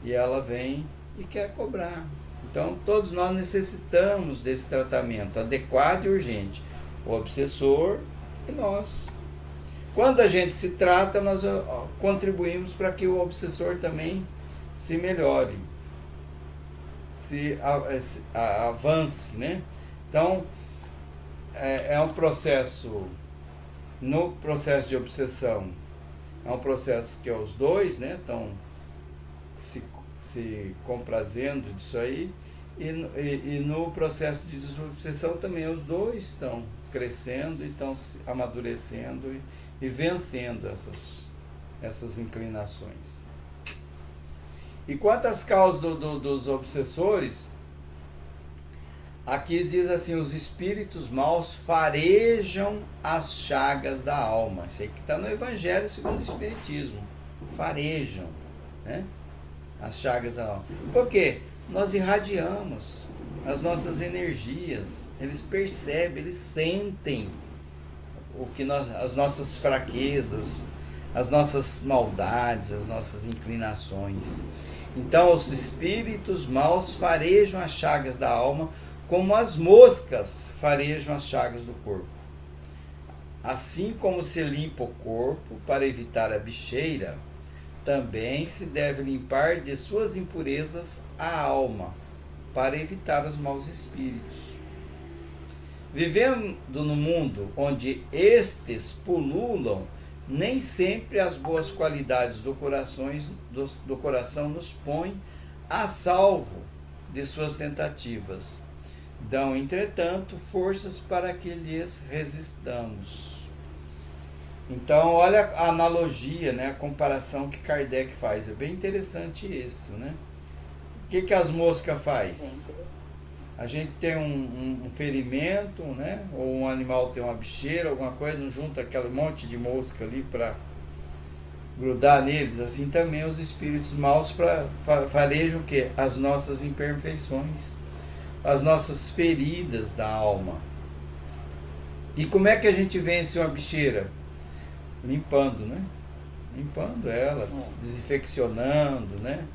e ela vem e quer cobrar. Então todos nós necessitamos desse tratamento adequado e urgente, o obsessor e nós. Quando a gente se trata, nós contribuímos para que o obsessor também se melhore, se avance, né? Então é um processo. No processo de obsessão, é um processo que os dois, né, estão se comprazendo disso aí, e no processo de desobsessão também os dois estão crescendo e estão se amadurecendo e vencendo essas inclinações. E quanto às causas dos obsessores, aqui diz assim: os espíritos maus farejam as chagas da alma. Isso aí que está no Evangelho segundo o Espiritismo. Farejam, né, as chagas da alma. Por quê? Nós irradiamos as nossas energias. Eles percebem, eles sentem as nossas fraquezas, as nossas maldades, as nossas inclinações. Então os espíritos maus farejam as chagas da alma, como as moscas farejam as chagas do corpo. Assim como se limpa o corpo para evitar a bicheira, também se deve limpar de suas impurezas a alma, para evitar os maus espíritos. Vivendo no mundo onde estes pululam, nem sempre as boas qualidades do coração nos põem a salvo de suas tentativas. Dão, entretanto, forças para que lhes resistamos. Então, olha a analogia, né, a comparação que Kardec faz. É bem interessante isso, né? O que as moscas faz? A gente tem um ferimento, né? Ou um animal tem uma bicheira, alguma coisa, não junta aquele monte de mosca ali para grudar neles. Assim também os espíritos maus farejam o quê? As nossas imperfeições, as nossas feridas da alma. E como é que a gente vence uma bicheira? Limpando, né? Limpando ela, desinfeccionando, né?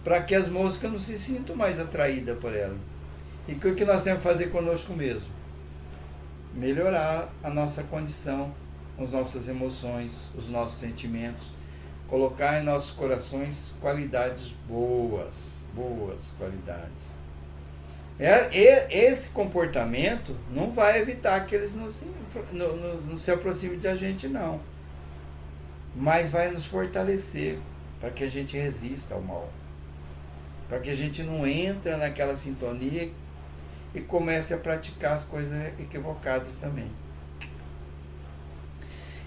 Para que as moscas não se sintam mais atraídas por ela. E o que nós temos que fazer conosco mesmo? Melhorar a nossa condição, as nossas emoções, os nossos sentimentos, colocar em nossos corações qualidades boas qualidades. Esse comportamento não vai evitar que eles não se aproximem da gente, não. Mas vai nos fortalecer para que a gente resista ao mal. Para que a gente não entre naquela sintonia e comece a praticar as coisas equivocadas também.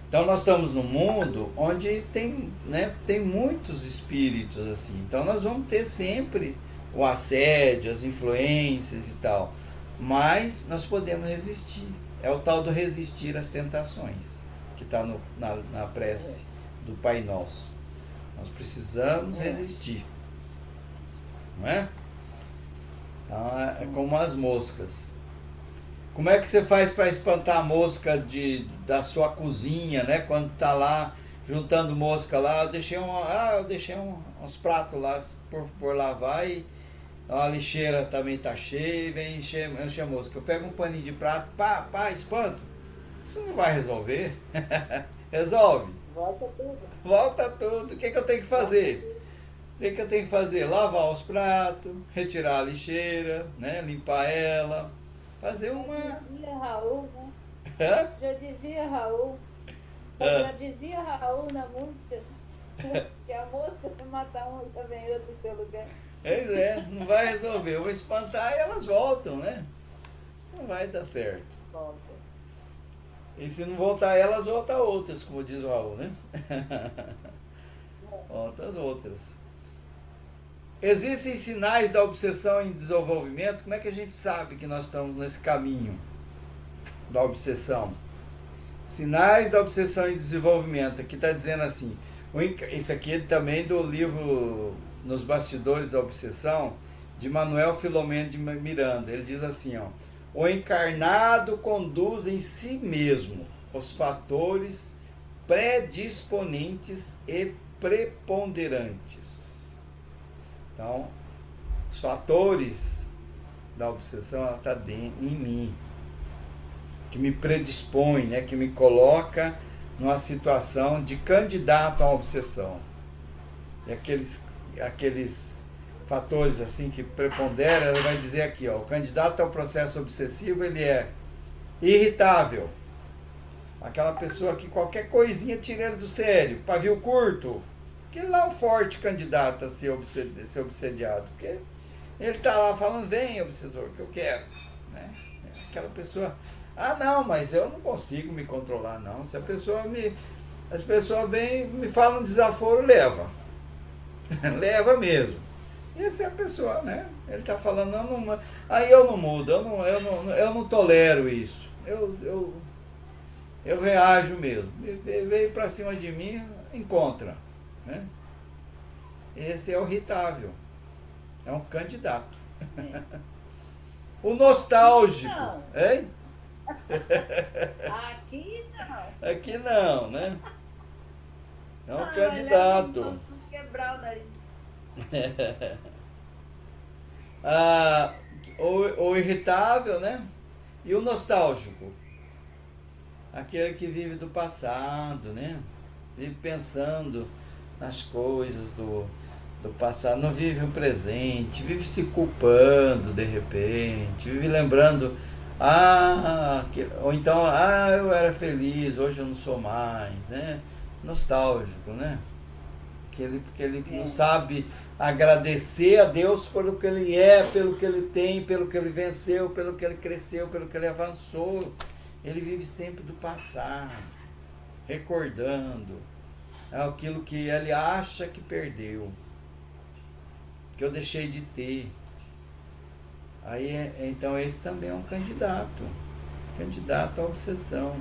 Então nós estamos num mundo onde tem muitos espíritos assim. Então nós vamos ter sempre o assédio, as influências e tal. Mas nós podemos resistir. É o tal do resistir às tentações, que está na prece do Pai Nosso. Nós precisamos resistir. Não é? Então é como as moscas. Como é que você faz para espantar a mosca da sua cozinha, né? Quando tá lá juntando mosca lá, eu deixei uns pratos lá por lavar e a lixeira também tá cheia e vem encher a mosca. Eu pego um paninho de prato, pá, espanto. Isso não vai resolver. Resolve. Volta tudo. O que eu tenho que fazer? O que eu tenho que fazer? Lavar os pratos, retirar a lixeira, né? Limpar ela. Fazer uma... Já dizia Raul, né? Já dizia Raul na música que a mosca vai matar um também outro no seu lugar. Pois é, não vai resolver. Eu vou espantar e elas voltam, né? Não vai dar certo. Volta. E se não voltar elas, volta outras, como diz o Raul, né? Volta as outras. Existem sinais da obsessão em desenvolvimento? Como é que a gente sabe que nós estamos nesse caminho da obsessão? Sinais da obsessão em desenvolvimento. Aqui está dizendo assim, isso aqui é também do livro Nos Bastidores da Obsessão, de Manuel Filomeno de Miranda. Ele diz assim, ó, o encarnado conduz em si mesmo os fatores predisponentes e preponderantes. Então, os fatores da obsessão, ela está em mim, que me predispõe, né, que me coloca numa situação de candidato à obsessão. E aqueles fatores assim que preponderam, ela vai dizer aqui, ó, o candidato ao processo obsessivo, ele é irritável. Aquela pessoa que qualquer coisinha tira ele do sério, pavio curto. Que ele lá é um forte candidato a ser obsediado, porque ele está lá falando, vem obsessor, que eu quero, né? Aquela pessoa, não, mas eu não consigo me controlar, não. Se as pessoas vêm, me falam um desaforo, leva. Leva mesmo. E essa é a pessoa, né? Ele está falando, aí eu não mudo, eu não tolero isso. Eu reajo mesmo. Veio para cima de mim, encontra. Né? Esse é o irritável, é um candidato. O nostálgico, não. Hein? Aqui não, né? É um candidato. Quebrar o nariz. O irritável, né? E o nostálgico, aquele que vive do passado, né? Vive pensando nas coisas do passado, não vive o presente, vive se culpando de repente, vive lembrando, ou então, eu era feliz, hoje eu não sou mais, né? Nostálgico, né? Porque ele não sabe agradecer a Deus pelo que ele é, pelo que ele tem, pelo que ele venceu, pelo que ele cresceu, pelo que ele avançou. Ele vive sempre do passado, recordando aquilo que ele acha que perdeu, que eu deixei de ter. Aí, então esse também é um candidato à obsessão.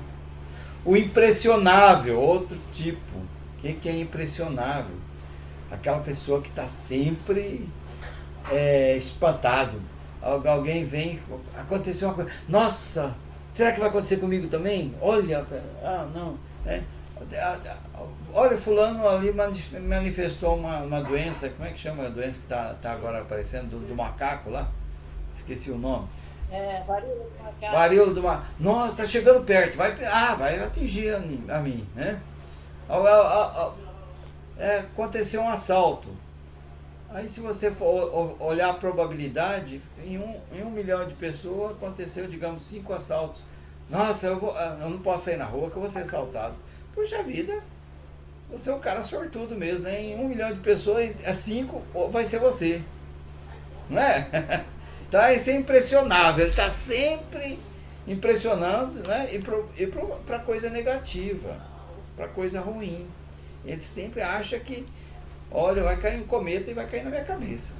O impressionável, outro tipo. O que é impressionável? Aquela pessoa que está sempre espantado. Alguém vem, aconteceu uma coisa, nossa, Será que vai acontecer comigo também? Olha, não, né? Olha, fulano ali manifestou uma doença, como é que chama a doença que tá agora aparecendo, do macaco lá? Esqueci o nome. Varíola do macaco. Varíola do macaco. Nossa, tá chegando perto, vai atingir a mim, né? Aconteceu um assalto. Aí se você for olhar a probabilidade, em 1 milhão de pessoas aconteceu, digamos, 5 assaltos. Nossa, eu não posso sair na rua que eu vou ser assaltado. Puxa vida, você é um cara sortudo mesmo, né? Em 1 milhão de pessoas, 5 vai ser você. Não é? Tá? Isso é impressionável, ele está sempre impressionando, né? E para coisa negativa, para coisa ruim. Ele sempre acha que, olha, vai cair um cometa e vai cair na minha cabeça.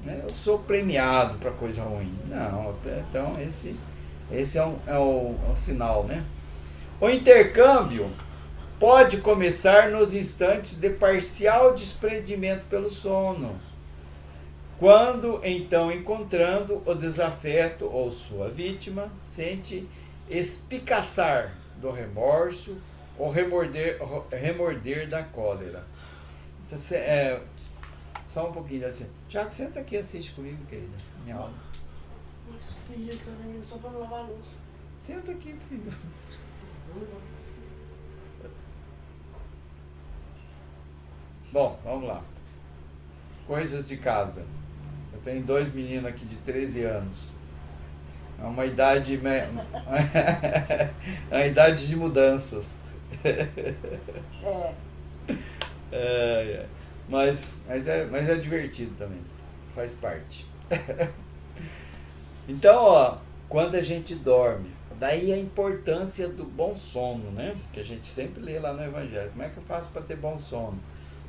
Né? Eu sou premiado para coisa ruim. Não, então esse é um sinal, né? O intercâmbio pode começar nos instantes de parcial desprendimento pelo sono, quando então, encontrando o desafeto ou sua vítima, sente espicaçar do remorso ou remorder da cólera. Então, só um pouquinho assim. Tiago, senta aqui e assiste comigo, querida. Minha aula. Fingindo que tá dormindo só pra não lavar a louça. Senta aqui, filho. Bom, vamos lá. Coisas de casa. Eu tenho 2 meninos aqui de 13 anos. É uma idade. É uma idade de mudanças. Mas é divertido também. Faz parte. Então, quando a gente dorme, daí a importância do bom sono, né? Que a gente sempre lê lá no Evangelho. Como é que eu faço para ter bom sono?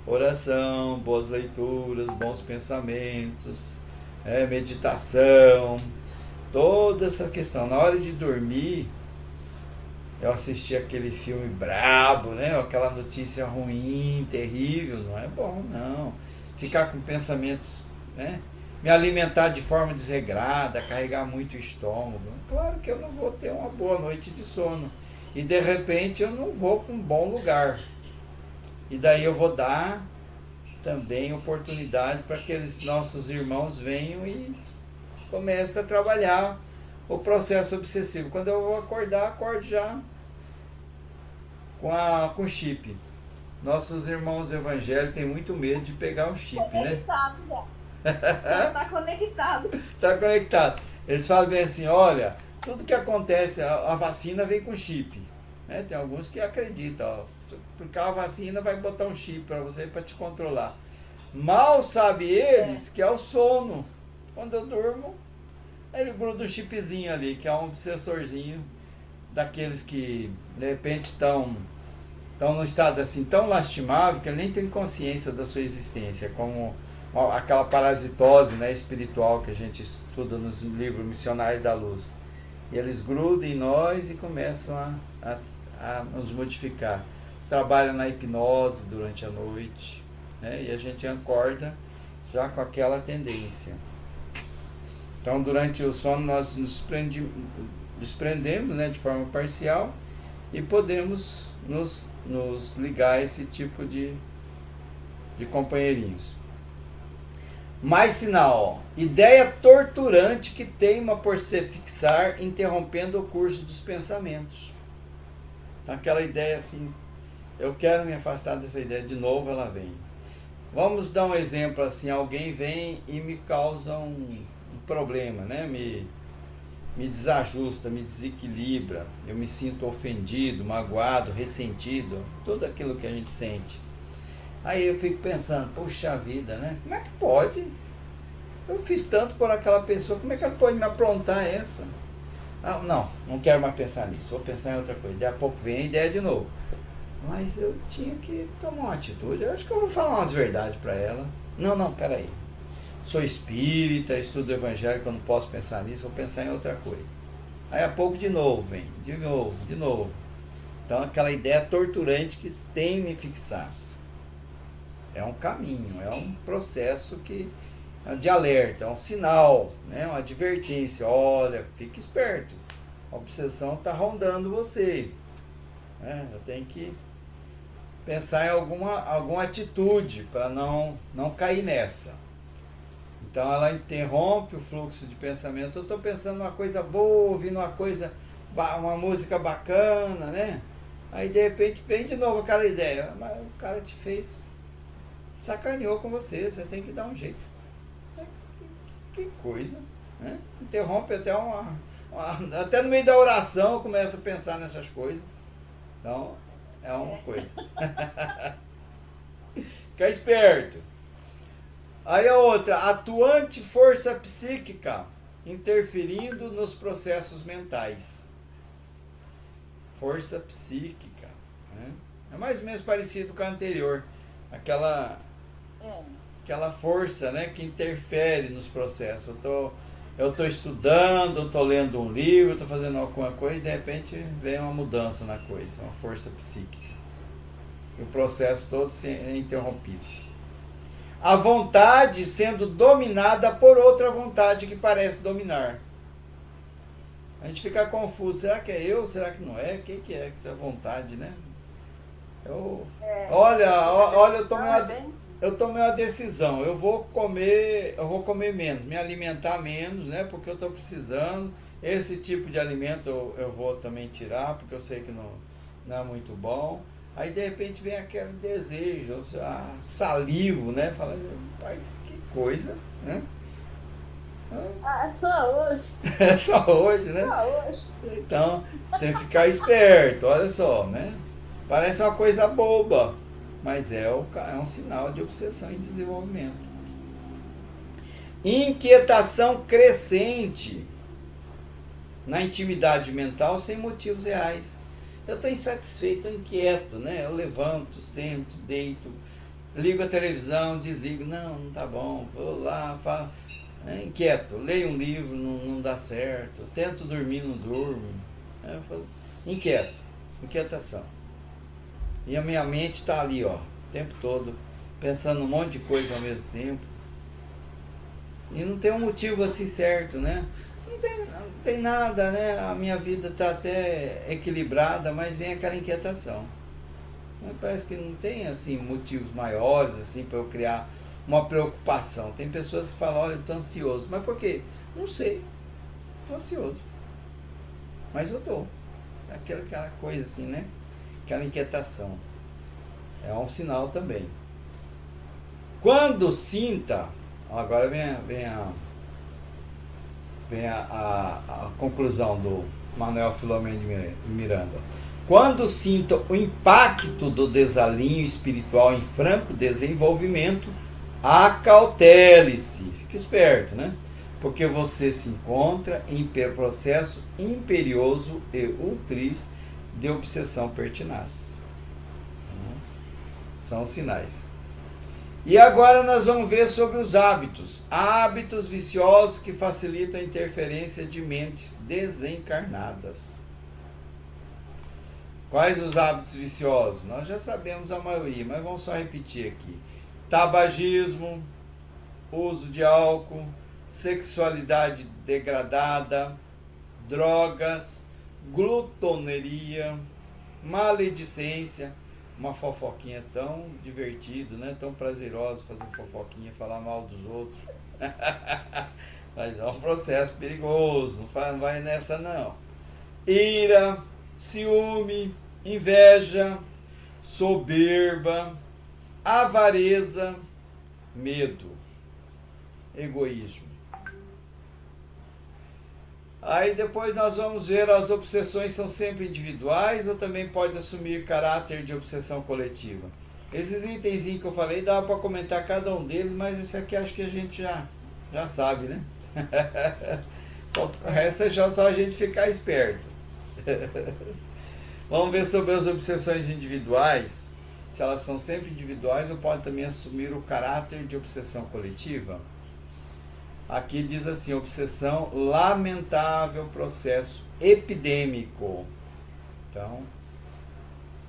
Oração, boas leituras, bons pensamentos, meditação, toda essa questão. Na hora de dormir, eu assisti aquele filme brabo, né? Aquela notícia ruim, terrível, não é bom, não. Ficar com pensamentos, né? Me alimentar de forma desregrada, carregar muito o estômago. Claro que eu não vou ter uma boa noite de sono. E de repente eu não vou para um bom lugar. E daí eu vou dar também oportunidade para que aqueles nossos irmãos venham e comecem a trabalhar o processo obsessivo. Quando eu vou acordar, acordo já com chip. Nossos irmãos evangélicos têm muito medo de pegar o chip, né? Tá conectado. Tá conectado. Eles falam bem assim, olha, tudo que acontece, a vacina vem com chip. Né? Tem alguns que acreditam, ó, porque a vacina vai botar um chip para você para te controlar. Mal sabe eles que é o sono. Quando eu durmo, ele gruda um chipzinho ali, que é um obsessorzinho daqueles que de repente estão num estado assim tão lastimável que ele nem tem consciência da sua existência, como aquela parasitose, né, espiritual que a gente estuda nos livros Missionários da Luz. E eles grudam em nós e começam a nos modificar. Trabalha na hipnose durante a noite, né, e a gente acorda já com aquela tendência. Então, durante o sono, nós nos desprendemos, né, de forma parcial e podemos nos ligar a esse tipo de companheirinhos. Mais sinal, ideia torturante que teima por se fixar, interrompendo o curso dos pensamentos. Então, aquela ideia assim, eu quero me afastar dessa ideia, de novo ela vem. Vamos dar um exemplo assim, alguém vem e me causa um problema, né? Me desajusta, me desequilibra, eu me sinto ofendido, magoado, ressentido, tudo aquilo que a gente sente. Aí eu fico pensando, puxa vida, né? Como é que pode? Eu fiz tanto por aquela pessoa, como é que ela pode me aprontar essa? Não quero mais pensar nisso, vou pensar em outra coisa. Daí a pouco vem a ideia de novo. Mas eu tinha que tomar uma atitude, eu acho que eu vou falar umas verdades para ela. Não, peraí. Sou espírita, estudo evangélico, eu não posso pensar nisso, vou pensar em outra coisa. Aí a pouco de novo vem, de novo. Então aquela ideia torturante que tem me fixar. É um caminho, é um processo de alerta, é um sinal, né? Uma advertência. Olha, fique esperto. A obsessão está rondando você. Né? Eu tenho que pensar em alguma atitude para não cair nessa. Então ela interrompe o fluxo de pensamento. Eu estou pensando uma coisa boa, ouvindo uma música bacana, né? Aí de repente vem de novo aquela ideia. Mas o cara te fez, sacaneou com você, você tem que dar um jeito. Que coisa, né? Interrompe até até no meio da oração começa a pensar nessas coisas. Então, é uma coisa. Fica esperto. Aí a outra, atuante força psíquica interferindo nos processos mentais. Força psíquica. Né? É mais ou menos parecido com a anterior. Aquela força, né, que interfere nos processos. Eu estou estudando, eu estou lendo um livro, estou fazendo alguma coisa e de repente vem uma mudança na coisa, uma força psíquica. E o processo todo é interrompido. A vontade sendo dominada por outra vontade que parece dominar. A gente fica confuso, será que é eu? Será que não é? O que é essa vontade, né? Olha, eu tomei uma decisão, eu vou comer menos, me alimentar menos, né? Porque eu estou precisando. Esse tipo de alimento eu vou também tirar, porque eu sei que não é muito bom. Aí de repente vem aquele desejo, salivo, né? Fala, pai, que coisa, né? Só hoje. Só hoje, né? Só hoje. Então, tem que ficar esperto, olha só, né? Parece uma coisa boba, mas é um sinal de obsessão em desenvolvimento. Inquietação crescente na intimidade mental sem motivos reais. Eu estou insatisfeito, estou inquieto, né? Eu levanto, sento, deito, ligo a televisão, desligo. Não tá bom, vou lá, falo. Inquieto, leio um livro, não dá certo, tento dormir, não durmo. Eu falo, inquietação. E a minha mente está ali, ó, o tempo todo, pensando um monte de coisa ao mesmo tempo. E não tem um motivo assim certo, né? Não tem nada, né? A minha vida está até equilibrada, mas vem aquela inquietação. Parece que não tem assim motivos maiores assim para eu criar uma preocupação. Tem pessoas que falam, olha, eu estou ansioso. Mas por quê? Não sei. Estou ansioso. Mas eu estou. Aquela coisa assim, né? Aquela inquietação. É um sinal também. Quando sinta, agora vem a conclusão do Manuel Filomeno de Miranda. Quando sinta o impacto do desalinho espiritual em franco desenvolvimento, acautele-se. Fique esperto, né? Porque você se encontra em processo imperioso e ultris de obsessão pertinaz. São os sinais. E agora nós vamos ver sobre os hábitos. Hábitos viciosos que facilitam a interferência de mentes desencarnadas. Quais os hábitos viciosos? Nós já sabemos a maioria, mas vamos só repetir aqui. Tabagismo, uso de álcool, sexualidade degradada, drogas, glutoneria, maledicência, uma fofoquinha tão divertido, né? Tão prazeroso fazer fofoquinha, falar mal dos outros. Mas é um processo perigoso, não vai nessa não. Ira, ciúme, inveja, soberba, avareza, medo, egoísmo. Aí depois nós vamos ver, as obsessões são sempre individuais ou também pode assumir caráter de obsessão coletiva. Esses itens que eu falei, dá para comentar cada um deles, mas isso aqui acho que a gente já sabe, né? O resto é só a gente ficar esperto. Vamos ver sobre as obsessões individuais, se elas são sempre individuais ou podem também assumir o caráter de obsessão coletiva. Aqui diz assim, obsessão, lamentável processo epidêmico. Então,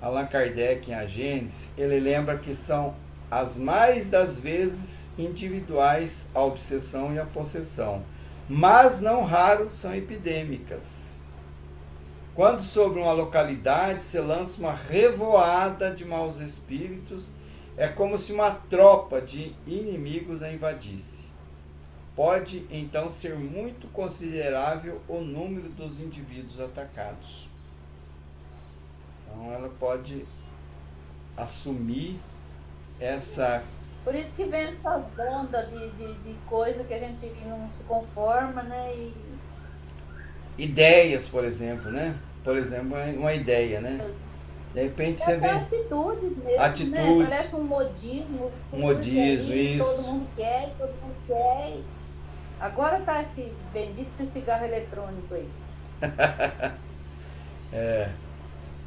Allan Kardec em A Gênese, ele lembra que são as mais das vezes individuais a obsessão e a possessão, mas não raro são epidêmicas. Quando sobre uma localidade se lança uma revoada de maus espíritos, é como se uma tropa de inimigos a invadisse. Pode então ser muito considerável o número dos indivíduos atacados. Então ela pode assumir essa... Por isso que vem essas ondas de coisa que a gente não se conforma, né? E ideias, por exemplo, né? Por exemplo, uma ideia, né? De repente você vê... atitudes mesmo, Atitudes. né? Parece um modismo. Um modismo, isso. Todo mundo quer. Agora tá esse bendito esse cigarro eletrônico aí.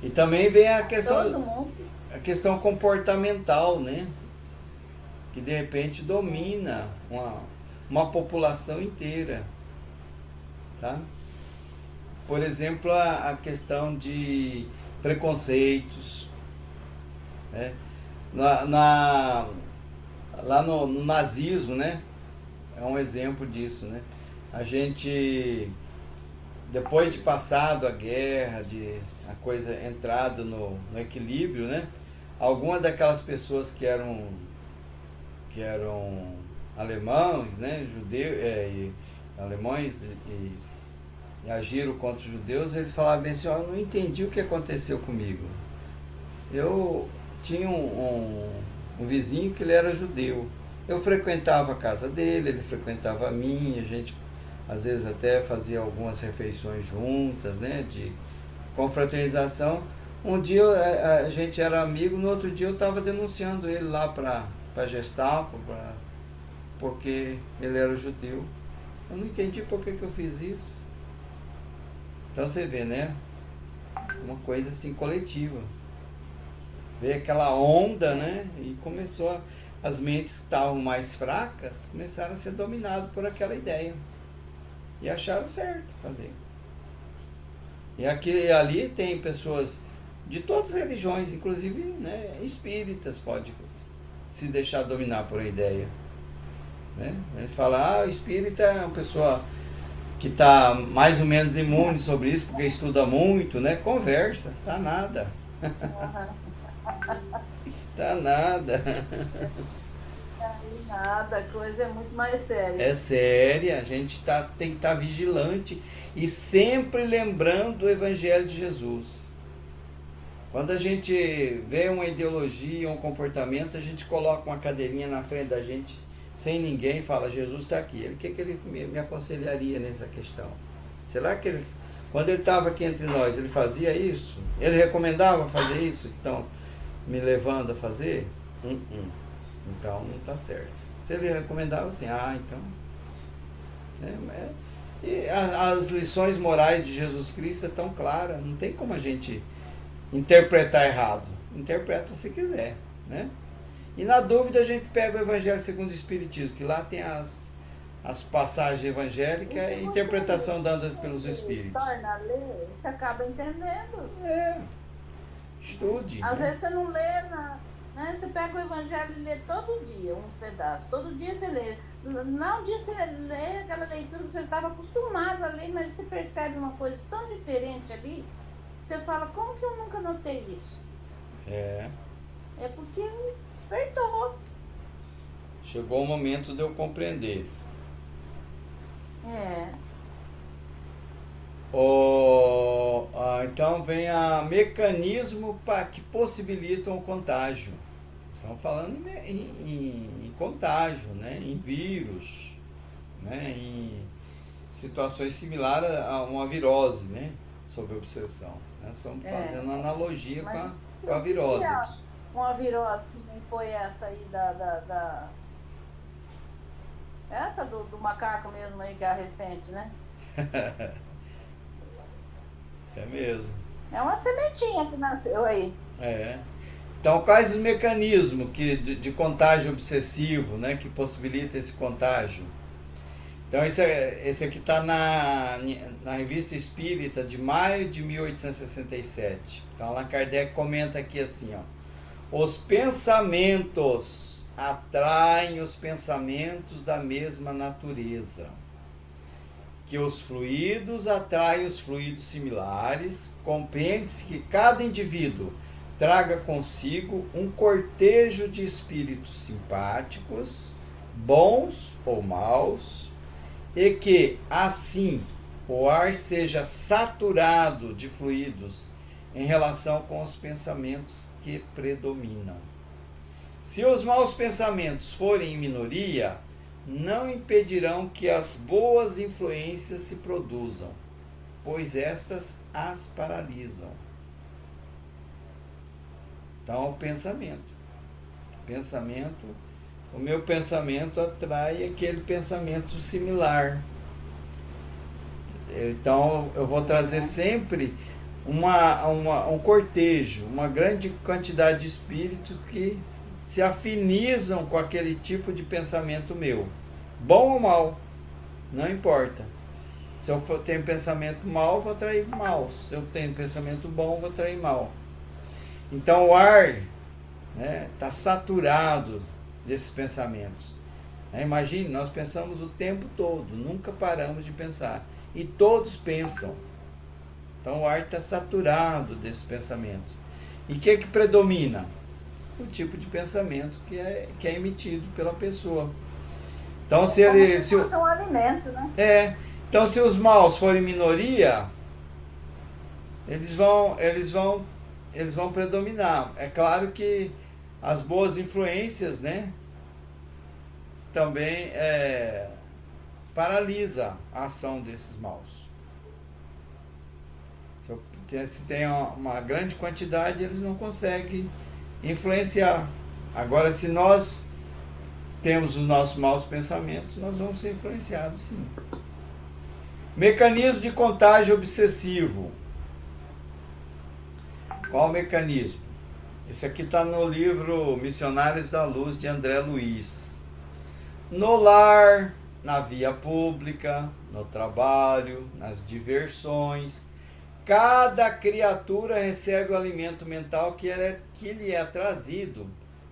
E também vem a Todo questão, mundo. a questão comportamental, né? Que de repente domina uma população inteira, sabe? Por exemplo, a questão de preconceitos, né? Lá no nazismo, né? É um exemplo disso, né? A gente, depois de passado a guerra, de a coisa entrado no equilíbrio, né? Algumas daquelas pessoas que eram alemães, né? Alemães e agiram contra os judeus, eles falavam bem assim: eu não entendi o que aconteceu comigo. Eu tinha um vizinho que ele era judeu. Eu frequentava a casa dele, ele frequentava a minha, a gente às vezes até fazia algumas refeições juntas, né, de confraternização. Um dia a gente era amigo, no outro dia eu estava denunciando ele lá para Gestapo, porque ele era judeu. Eu não entendi por que eu fiz isso. Então você vê, né, uma coisa assim coletiva. Veio aquela onda, né, e começou as mentes que estavam mais fracas começaram a ser dominadas por aquela ideia. E acharam certo fazer. E ali tem pessoas de todas as religiões, inclusive, né, espíritas, pode se deixar dominar por uma ideia. Né? A gente fala, o espírita é uma pessoa que está mais ou menos imune sobre isso, porque estuda muito, né? Conversa, tá nada. Tá nada. Nada, a coisa é muito mais séria. É séria, a gente tem que estar vigilante e sempre lembrando o Evangelho de Jesus. Quando a gente vê uma ideologia, um comportamento, a gente coloca uma cadeirinha na frente da gente, sem ninguém, e fala: Jesus está aqui. O que ele me aconselharia nessa questão? Será que ele, quando ele estava aqui entre nós, ele fazia isso? Ele recomendava fazer isso? Então, me levando a fazer? Então não está certo. Se ele recomendava assim, então... E as lições morais de Jesus Cristo é tão clara, não tem como a gente interpretar errado. Interpreta se quiser, né? E na dúvida a gente pega o Evangelho segundo o Espiritismo, que lá tem as passagens evangélicas e a interpretação dada pelos Espíritos. Torna a ler, você acaba entendendo. Estude. Às né? vezes você não lê, né? Você pega o Evangelho e lê todo dia um pedaço. Todo dia você lê. Não, um dia você lê aquela leitura que você estava acostumado a ler, mas você percebe uma coisa tão diferente ali, você fala: como que eu nunca notei isso? É porque despertou. Chegou o momento de eu compreender. Então vem a mecanismo que possibilitam o contágio. Estamos falando em contágio, né? Em vírus, né? Em situações similares a uma virose, né? Sob obsessão. Né? Estamos fazendo uma analogia com a virose. Uma virose que nem foi essa aí essa do macaco mesmo aí, que é a recente, né? É mesmo. É uma sementinha que nasceu aí. Então, quais os mecanismos de contágio obsessivo, né, que possibilita esse contágio? Então, esse aqui está na Revista Espírita de maio de 1867. Então, Allan Kardec comenta aqui assim, os pensamentos atraem os pensamentos da mesma natureza. que os fluidos atraem os fluidos similares, compreende-se que cada indivíduo traga consigo um cortejo de espíritos simpáticos, bons ou maus, e que, assim, o ar seja saturado de fluidos em relação com os pensamentos que predominam. Se os maus pensamentos forem em minoria, não impedirão que as boas influências se produzam, pois estas as paralisam. Então, o pensamento. O meu pensamento atrai aquele pensamento similar. Então, eu vou trazer sempre um cortejo, uma grande quantidade de espíritos que se afinizam com aquele tipo de pensamento meu. Bom ou mal, não importa. Se eu tenho pensamento mal, vou atrair mal. Se eu tenho pensamento bom, vou atrair mal. Então o ar está saturado desses pensamentos. Imagine, nós pensamos o tempo todo, nunca paramos de pensar. E todos pensam. Então o ar está saturado desses pensamentos. E o que predomina? O tipo de pensamento que é emitido pela pessoa. Então se um alimento, né? Então se os maus forem minoria, eles vão predominar. É claro que as boas influências, né, também paralisa a ação desses maus. Se tem uma grande quantidade, eles não conseguem influenciar. Agora, se nós temos os nossos maus pensamentos, nós vamos ser influenciados, sim. Mecanismo de contágio obsessivo. Qual o mecanismo? Esse aqui está no livro Missionários da Luz, de André Luiz. No lar, na via pública, no trabalho, nas diversões, cada criatura recebe o alimento mental que lhe é trazido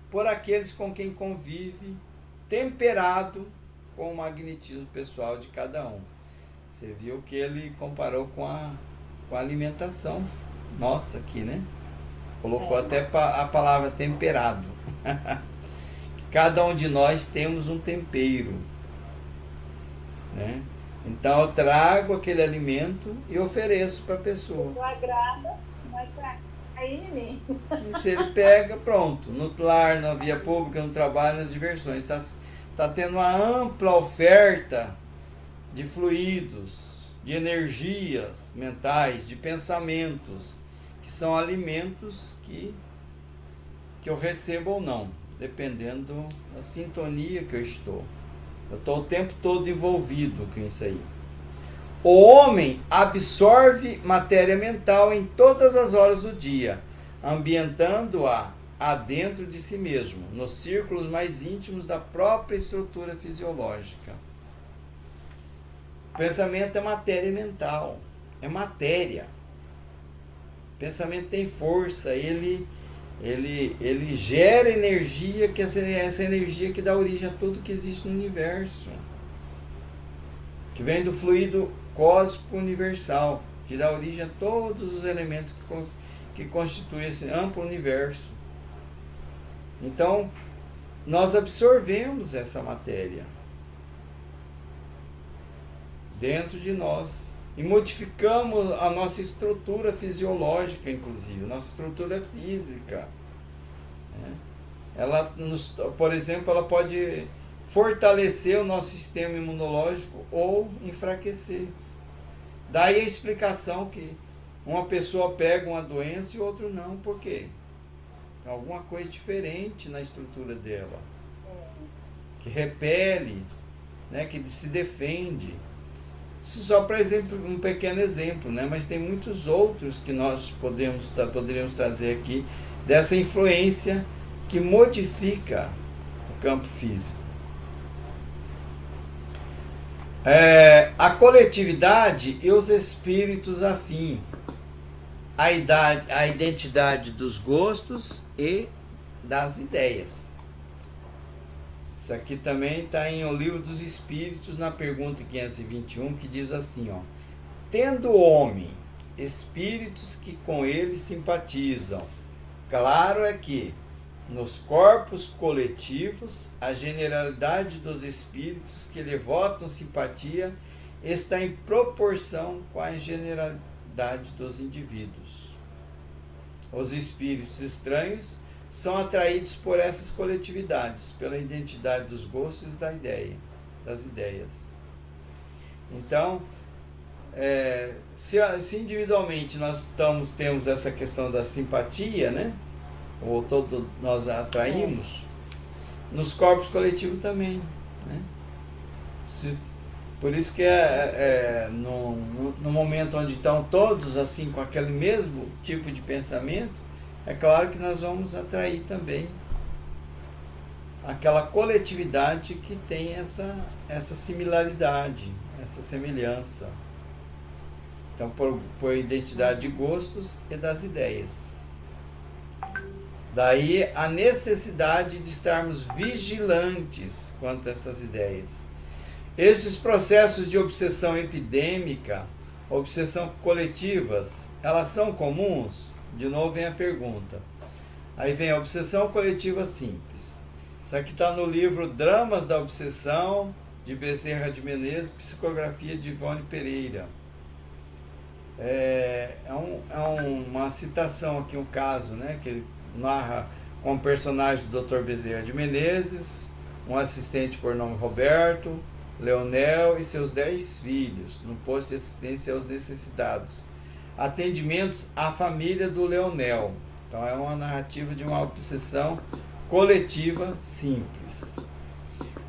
por aqueles com quem convive, temperado com o magnetismo pessoal de cada um. Você viu que ele comparou com a alimentação nossa aqui, né? Colocou até a palavra temperado. Cada um de nós temos um tempero, né? Então eu trago aquele alimento e ofereço para a pessoa. Não agrada, mas aí em mim. E se ele pega, pronto. No lar, na via pública, no trabalho, nas diversões. Está tendo uma ampla oferta de fluidos, de energias mentais, de pensamentos, que são alimentos que eu recebo ou não, dependendo da sintonia que eu estou. Eu estou o tempo todo envolvido com isso aí. O homem absorve matéria mental em todas as horas do dia, ambientando-a dentro de si mesmo, nos círculos mais íntimos da própria estrutura fisiológica. O pensamento é matéria mental, é matéria. O pensamento tem força, ele gera energia, que essa energia que dá origem a tudo que existe no universo, que vem do fluido cósmico universal, que dá origem a todos os elementos que constituem esse amplo universo. Então, nós absorvemos essa matéria dentro de nós e modificamos a nossa estrutura fisiológica, inclusive, nossa estrutura física. Ela, por exemplo, ela pode fortalecer o nosso sistema imunológico ou enfraquecer. Daí a explicação que uma pessoa pega uma doença e outra não. Por quê? Tem alguma coisa diferente na estrutura dela, que repele, né, que se defende. Isso só para um pequeno exemplo, né? Mas tem muitos outros que nós poderíamos trazer aqui, dessa influência que modifica o campo físico. A coletividade e os espíritos afins, a identidade dos gostos e das ideias. Isso aqui também está em O Livro dos Espíritos, na pergunta 521, que diz assim, ó: tendo o homem espíritos que com ele simpatizam, claro é que nos corpos coletivos a generalidade dos espíritos que lhe votam simpatia está em proporção com a generalidade dos indivíduos. Os espíritos estranhos são atraídos por essas coletividades, pela identidade dos gostos e das ideias. Então, se individualmente nós temos essa questão da simpatia, né? Ou todo nós atraímos, nos corpos coletivos também, né? Por isso que no momento onde estão todos assim com aquele mesmo tipo de pensamento, é claro que nós vamos atrair também aquela coletividade que tem essa similaridade, essa semelhança. Então, por identidade de gostos e das ideias. Daí a necessidade de estarmos vigilantes quanto a essas ideias. Esses processos de obsessão epidêmica, obsessão coletivas, elas são comuns? De novo vem a pergunta. Aí vem a obsessão coletiva simples. Isso aqui está no livro Dramas da Obsessão, de Bezerra de Menezes, psicografia de Ivone Pereira. Uma citação aqui, um caso, né, que ele narra com o personagem do Dr. Bezerra de Menezes, um assistente por nome Roberto, Leonel e seus 10 filhos, no posto de assistência aos necessitados. Atendimentos à família do Leonel. Então é uma narrativa de uma obsessão coletiva simples.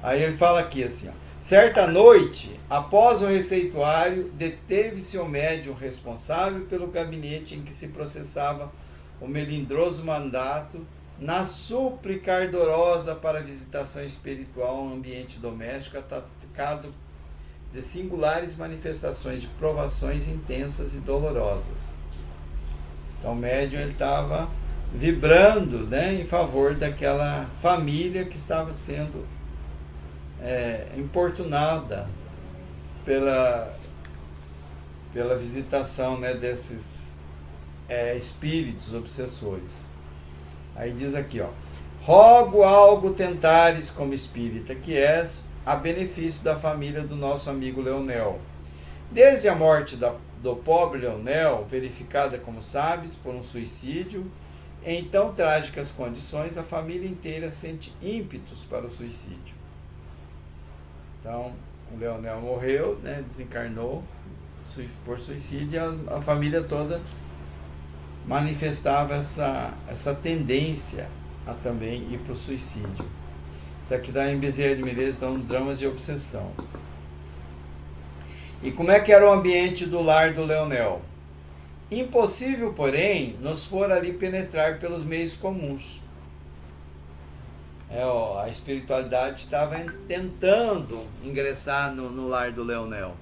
Aí ele fala aqui assim, ó: certa noite, após o receituário, deteve-se o médium responsável pelo gabinete em que se processava o melindroso mandato, na súplica ardorosa para visitação espiritual no ambiente doméstico, atacado de singulares manifestações de provações intensas e dolorosas. Então o médium estava vibrando, né, em favor daquela família que estava sendo importunada pela visitação, né, desses espíritos obsessores. Aí diz aqui, ó: rogo algo tentares como espírita que és, a benefício da família do nosso amigo Leonel. Desde a morte do pobre Leonel, verificada, como sabes, por um suicídio, em tão trágicas condições, a família inteira sente ímpetos para o suicídio. Então, o Leonel morreu, né, desencarnou por suicídio, e a família toda manifestava essa tendência a também ir para o suicídio. Isso aqui dá em Bezerra de Menezes, então, Dramas de Obsessão. E como é que era o ambiente do lar do Leonel? Impossível, porém, nos for ali penetrar pelos meios comuns. A espiritualidade estava tentando ingressar no lar do Leonel,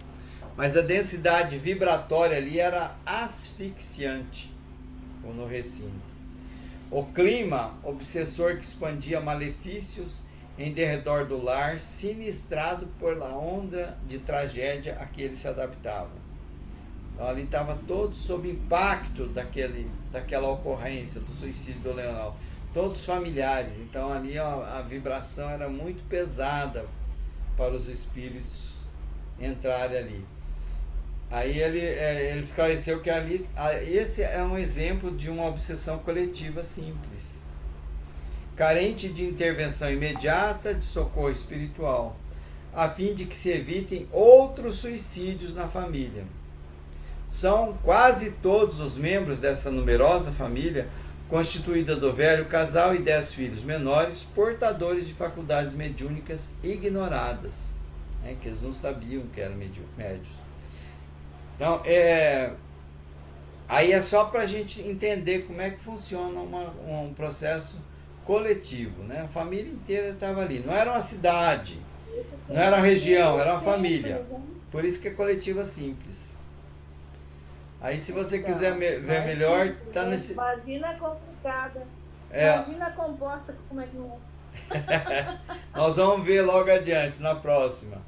mas a densidade vibratória ali era asfixiante no recinto. O clima obsessor que expandia malefícios em derredor do lar, sinistrado por la onda de tragédia a que ele se adaptava. Então ali estava todo sob impacto daquela ocorrência do suicídio do Leonel, todos familiares. Então ali a vibração era muito pesada para os espíritos entrarem ali. Aí ele esclareceu que ali, esse é um exemplo de uma obsessão coletiva simples, carente de intervenção imediata, de socorro espiritual, a fim de que se evitem outros suicídios na família. São quase todos os membros dessa numerosa família, constituída do velho casal e 10 filhos menores, portadores de faculdades mediúnicas ignoradas, que eles não sabiam que eram médios. Então, aí é só para a gente entender como é que funciona um processo coletivo, né? A família inteira estava ali. Não era uma cidade, não era uma região, era uma família. Por isso que é coletiva simples. Aí, se você quiser ver melhor, tá nesse... Imagina complicada. Imagina composta, como é que não Nós vamos ver logo adiante, na próxima.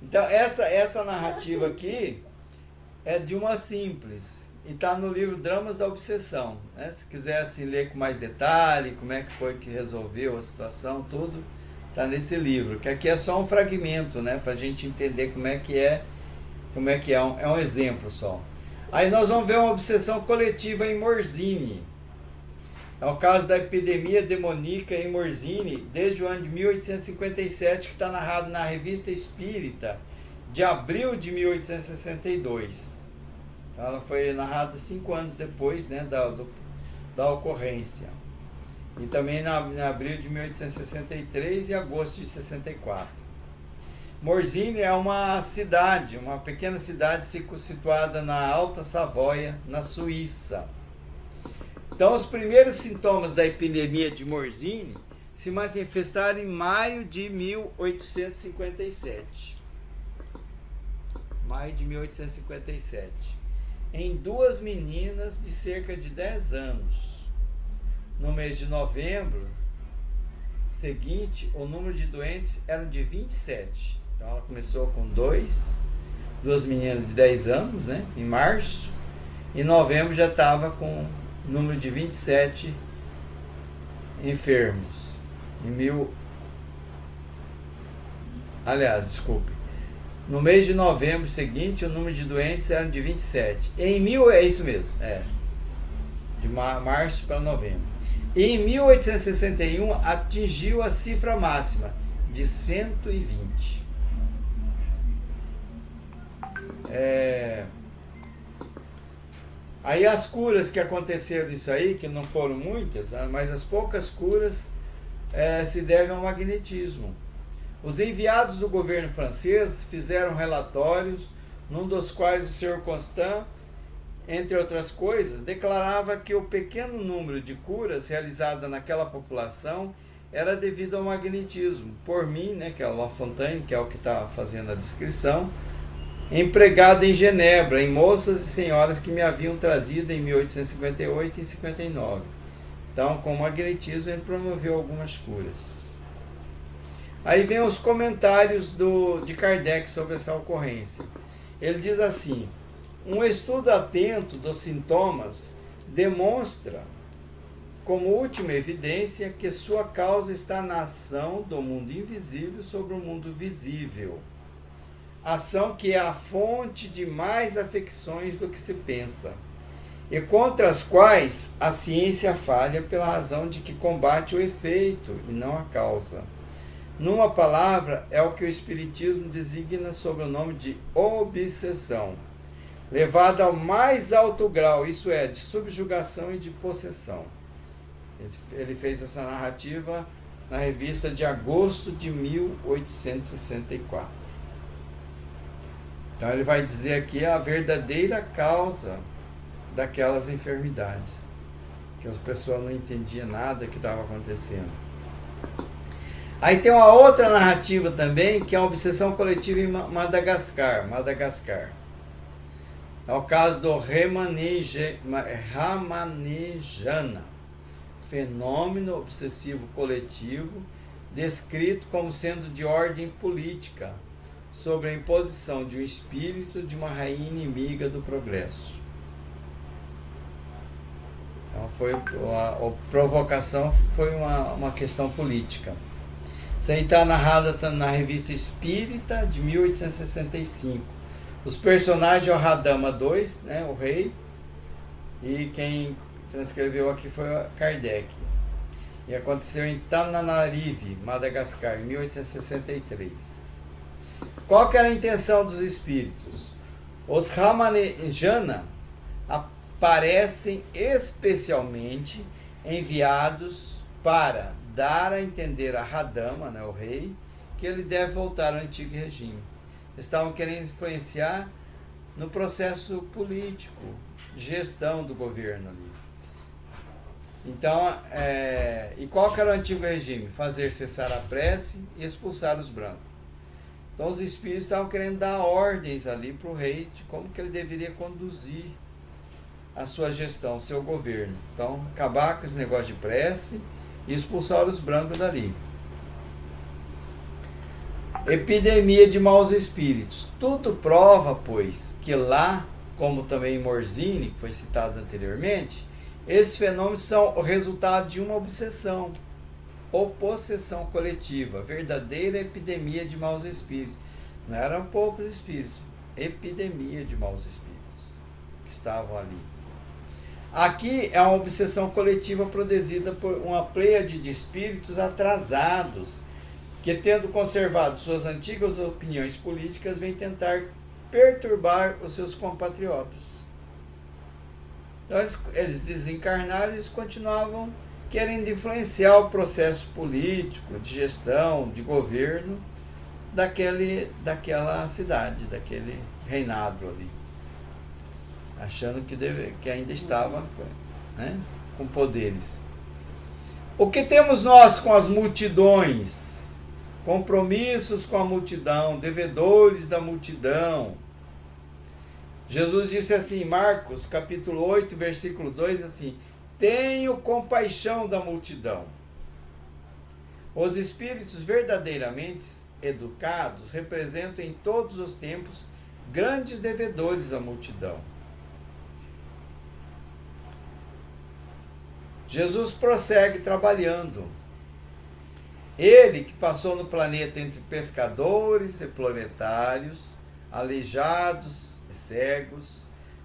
Então, essa narrativa aqui é de uma simples. E está no livro Dramas da Obsessão. Né? Se quiser assim, ler com mais detalhe, como é que foi que resolveu a situação, tudo, está nesse livro. Que aqui é só um fragmento, né? Para a gente entender como é que é. É um exemplo só. Aí nós vamos ver uma obsessão coletiva em Morzine. É o caso da epidemia demoníaca em Morzine, desde o ano de 1857, que está narrado na Revista Espírita, de abril de 1862. Então ela foi narrada 5 anos depois, né, da ocorrência. E também em abril de 1863 e agosto de 64. Morzine é uma cidade, uma pequena cidade situada na Alta Savoia, na Suíça. Então, os primeiros sintomas da epidemia de Morzine se manifestaram em maio de 1857. Maio de 1857. Em 2 meninas de cerca de 10 anos. No mês de novembro seguinte, o número de doentes era de 27. Então, ela começou com 2 meninas de 10 anos, né, em março. Em novembro já estava com número de 27 enfermos. No mês de novembro seguinte, o número de doentes era de 27. É isso mesmo, de março para novembro. Em 1861, atingiu a cifra máxima de 120. Aí as curas que aconteceram isso aí, que não foram muitas, mas as poucas curas se devem ao magnetismo. Os enviados do governo francês fizeram relatórios, num dos quais o Sr. Constant, entre outras coisas, declarava que o pequeno número de curas realizadas naquela população era devido ao magnetismo. Por mim, né, que é o La Fontaine, que é o que está fazendo a descrição, empregado em Genebra, em moças e senhoras que me haviam trazido em 1858 e 59. Então, com o magnetismo, ele promoveu algumas curas. Aí vem os comentários de Kardec sobre essa ocorrência. Ele diz assim: um estudo atento dos sintomas demonstra, como última evidência, que sua causa está na ação do mundo invisível sobre o mundo visível. Ação que é a fonte de mais afecções do que se pensa, e contra as quais a ciência falha pela razão de que combate o efeito e não a causa. Numa palavra, é o que o Espiritismo designa sob o nome de obsessão, levada ao mais alto grau, isso é, de subjugação e de possessão. Ele fez essa narrativa na revista de agosto de 1864. Então ele vai dizer aqui a verdadeira causa daquelas enfermidades, que as pessoas não entendiam nada que estava acontecendo. Aí tem uma outra narrativa também, que é a obsessão coletiva em Madagascar. É o caso do Ramanejana, fenômeno obsessivo coletivo, descrito como sendo de ordem política, sobre a imposição de um espírito de uma rainha inimiga do progresso. Então a provocação foi uma questão política. Isso aí está narrado na Revista Espírita de 1865. Os personagens é o Radama II, né, o rei, e quem transcreveu aqui foi Kardec. E aconteceu em Tananarive, Madagascar, em 1863. Qual que era a intenção dos espíritos? Os Ramanejana aparecem especialmente enviados para dar a entender a Radama, né, o rei, que ele deve voltar ao antigo regime. Estavam querendo influenciar no processo político, gestão do governo ali. Então, e qual que era o antigo regime? Fazer cessar a prece e expulsar os brancos. Então os espíritos estavam querendo dar ordens ali para o rei de como que ele deveria conduzir a sua gestão, o seu governo. Então, acabar com esse negócio de prece e expulsar os brancos dali. Epidemia de maus espíritos. Tudo prova, pois, que lá, como também em Morzine, que foi citado anteriormente, esses fenômenos são o resultado de uma obsessão ou possessão coletiva, verdadeira epidemia de maus espíritos. Não eram poucos espíritos, epidemia de maus espíritos que estavam ali. Aqui é uma obsessão coletiva produzida por uma pleiade de espíritos atrasados, que, tendo conservado suas antigas opiniões políticas, vêm tentar perturbar os seus compatriotas. Então, eles desencarnaram e eles continuavam querendo influenciar o processo político, de gestão, de governo daquela cidade, daquele reinado ali, achando que ainda estava, né, com poderes. O que temos nós com as multidões? Compromissos com a multidão, devedores da multidão. Jesus disse assim, Marcos capítulo 8, versículo 2, assim: tenho compaixão da multidão. Os espíritos verdadeiramente educados representam em todos os tempos grandes devedores à multidão. Jesus prossegue trabalhando. Ele que passou no planeta entre pescadores e proletários, aleijados e cegos,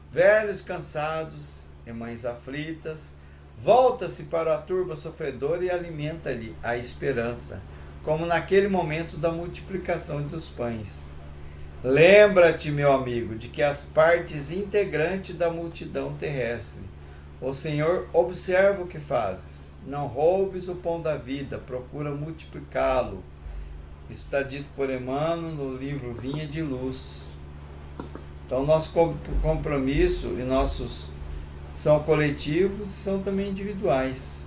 velhos cansados e mães aflitas, volta-se para a turba sofredora e alimenta-lhe a esperança, como naquele momento da multiplicação dos pães. Lembra-te, meu amigo, de que as partes integrantes da multidão terrestre. O Senhor observa o que fazes. Não roubes o pão da vida, procura multiplicá-lo. Isso está dito por Emmanuel no livro Vinha de Luz. Então, nosso compromisso e nossos são coletivos, são também individuais.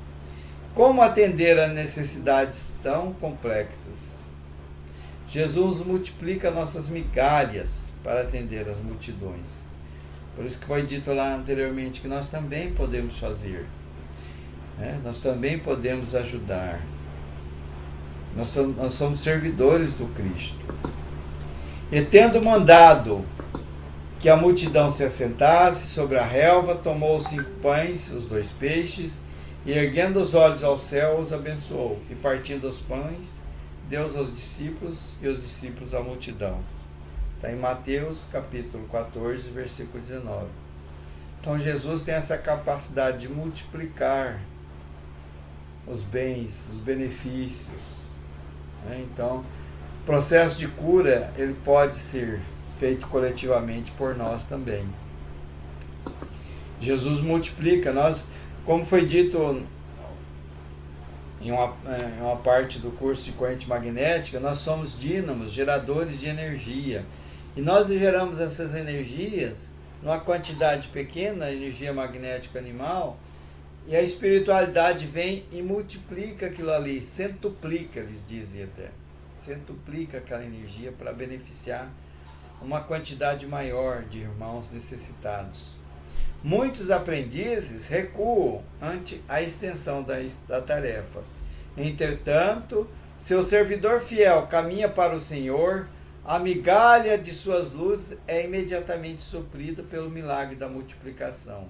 Como atender a necessidades tão complexas? Jesus multiplica nossas migalhas para atender as multidões. Por isso que foi dito lá anteriormente que nós também podemos fazer. Nós também podemos ajudar. Nós somos servidores do Cristo. E tendo mandado que a multidão se assentasse sobre a relva, tomou os 5 pães, os 2 peixes, e erguendo os olhos ao céu, os abençoou. E partindo os pães, deu-os aos discípulos, e os discípulos à multidão. Está em Mateus capítulo 14, versículo 19. Então Jesus tem essa capacidade de multiplicar os bens, os benefícios. Então, o processo de cura, ele pode ser feito coletivamente por nós também. Jesus multiplica, nós, como foi dito em uma parte do curso de corrente magnética, nós somos dínamos, geradores de energia. E nós geramos essas energias numa quantidade pequena, energia magnética animal, e a espiritualidade vem e multiplica aquilo ali, centuplica, eles dizem até, centuplica aquela energia para beneficiar uma quantidade maior de irmãos necessitados. Muitos aprendizes recuam ante a extensão da tarefa. Entretanto, seu servidor fiel caminha para o Senhor, a migalha de suas luzes é imediatamente suprida pelo milagre da multiplicação.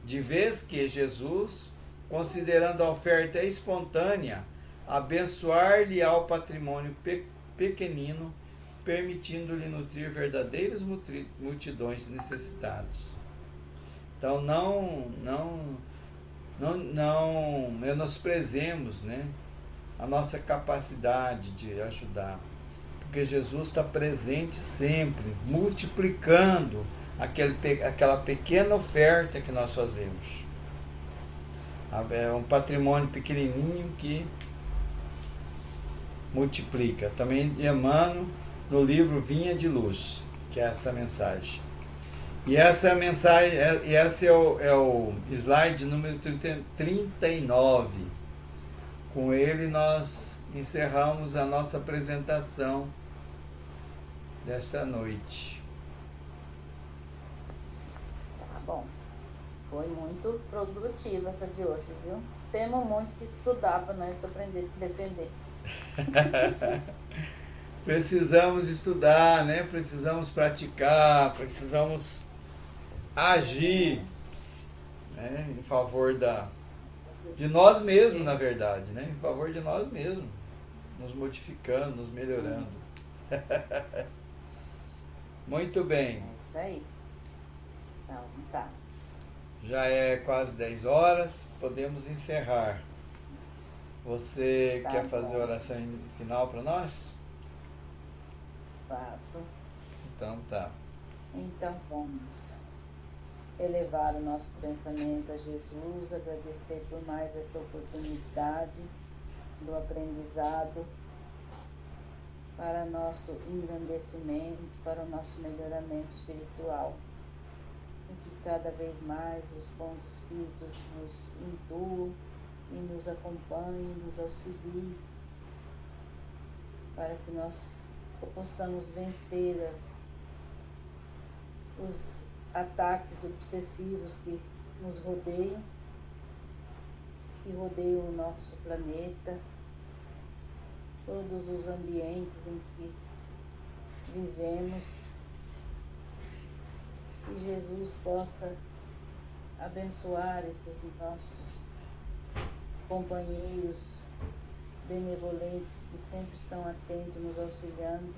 De vez que Jesus, considerando a oferta espontânea, abençoar-lhe ao patrimônio pequenino, permitindo-lhe nutrir verdadeiras multidões de necessitados. Então não menosprezemos, a nossa capacidade de ajudar, porque Jesus está presente sempre, multiplicando aquela pequena oferta que nós fazemos. É um patrimônio pequenininho que multiplica. Também Emmanuel, no livro Vinha de Luz, que é essa mensagem. E essa mensagem, esse é o slide número 39. Com ele nós encerramos a nossa apresentação desta noite. Tá bom. Foi muito produtiva essa de hoje, viu? Temos muito que estudar para nós aprender a se defender. Precisamos estudar, né? Precisamos praticar, precisamos agir, né? Em favor de nós mesmos, na verdade, né? Em favor de nós mesmos, nos modificando, nos melhorando. Muito bem. É isso aí. Então, tá. Já é quase 10 horas, podemos encerrar. Você Tá quer fazer bom. a oração final para nós? Faço. Então tá. Então vamos elevar o nosso pensamento a Jesus, agradecer por mais essa oportunidade do aprendizado para nosso engrandecimento, para o nosso melhoramento espiritual. E que cada vez mais os bons espíritos nos intuam e nos acompanhem, nos auxiliem, para que nós possamos vencer os ataques obsessivos que nos rodeiam, que rodeiam o nosso planeta, todos os ambientes em que vivemos. Que Jesus possa abençoar esses nossos companheiros benevolentes que sempre estão atentos, nos auxiliando,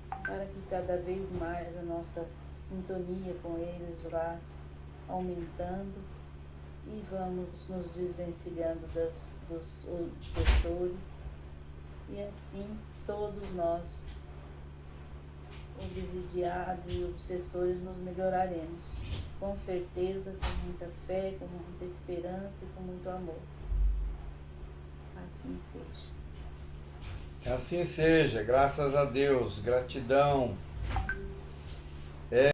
para que cada vez mais a nossa sintonia com eles vá aumentando e vamos nos desvencilhando dos obsessores, e assim todos nós, obsidiados e obsessores, nos melhoraremos, com certeza, com muita fé, com muita esperança e com muito amor. Assim seja. Que assim seja, graças a Deus, gratidão.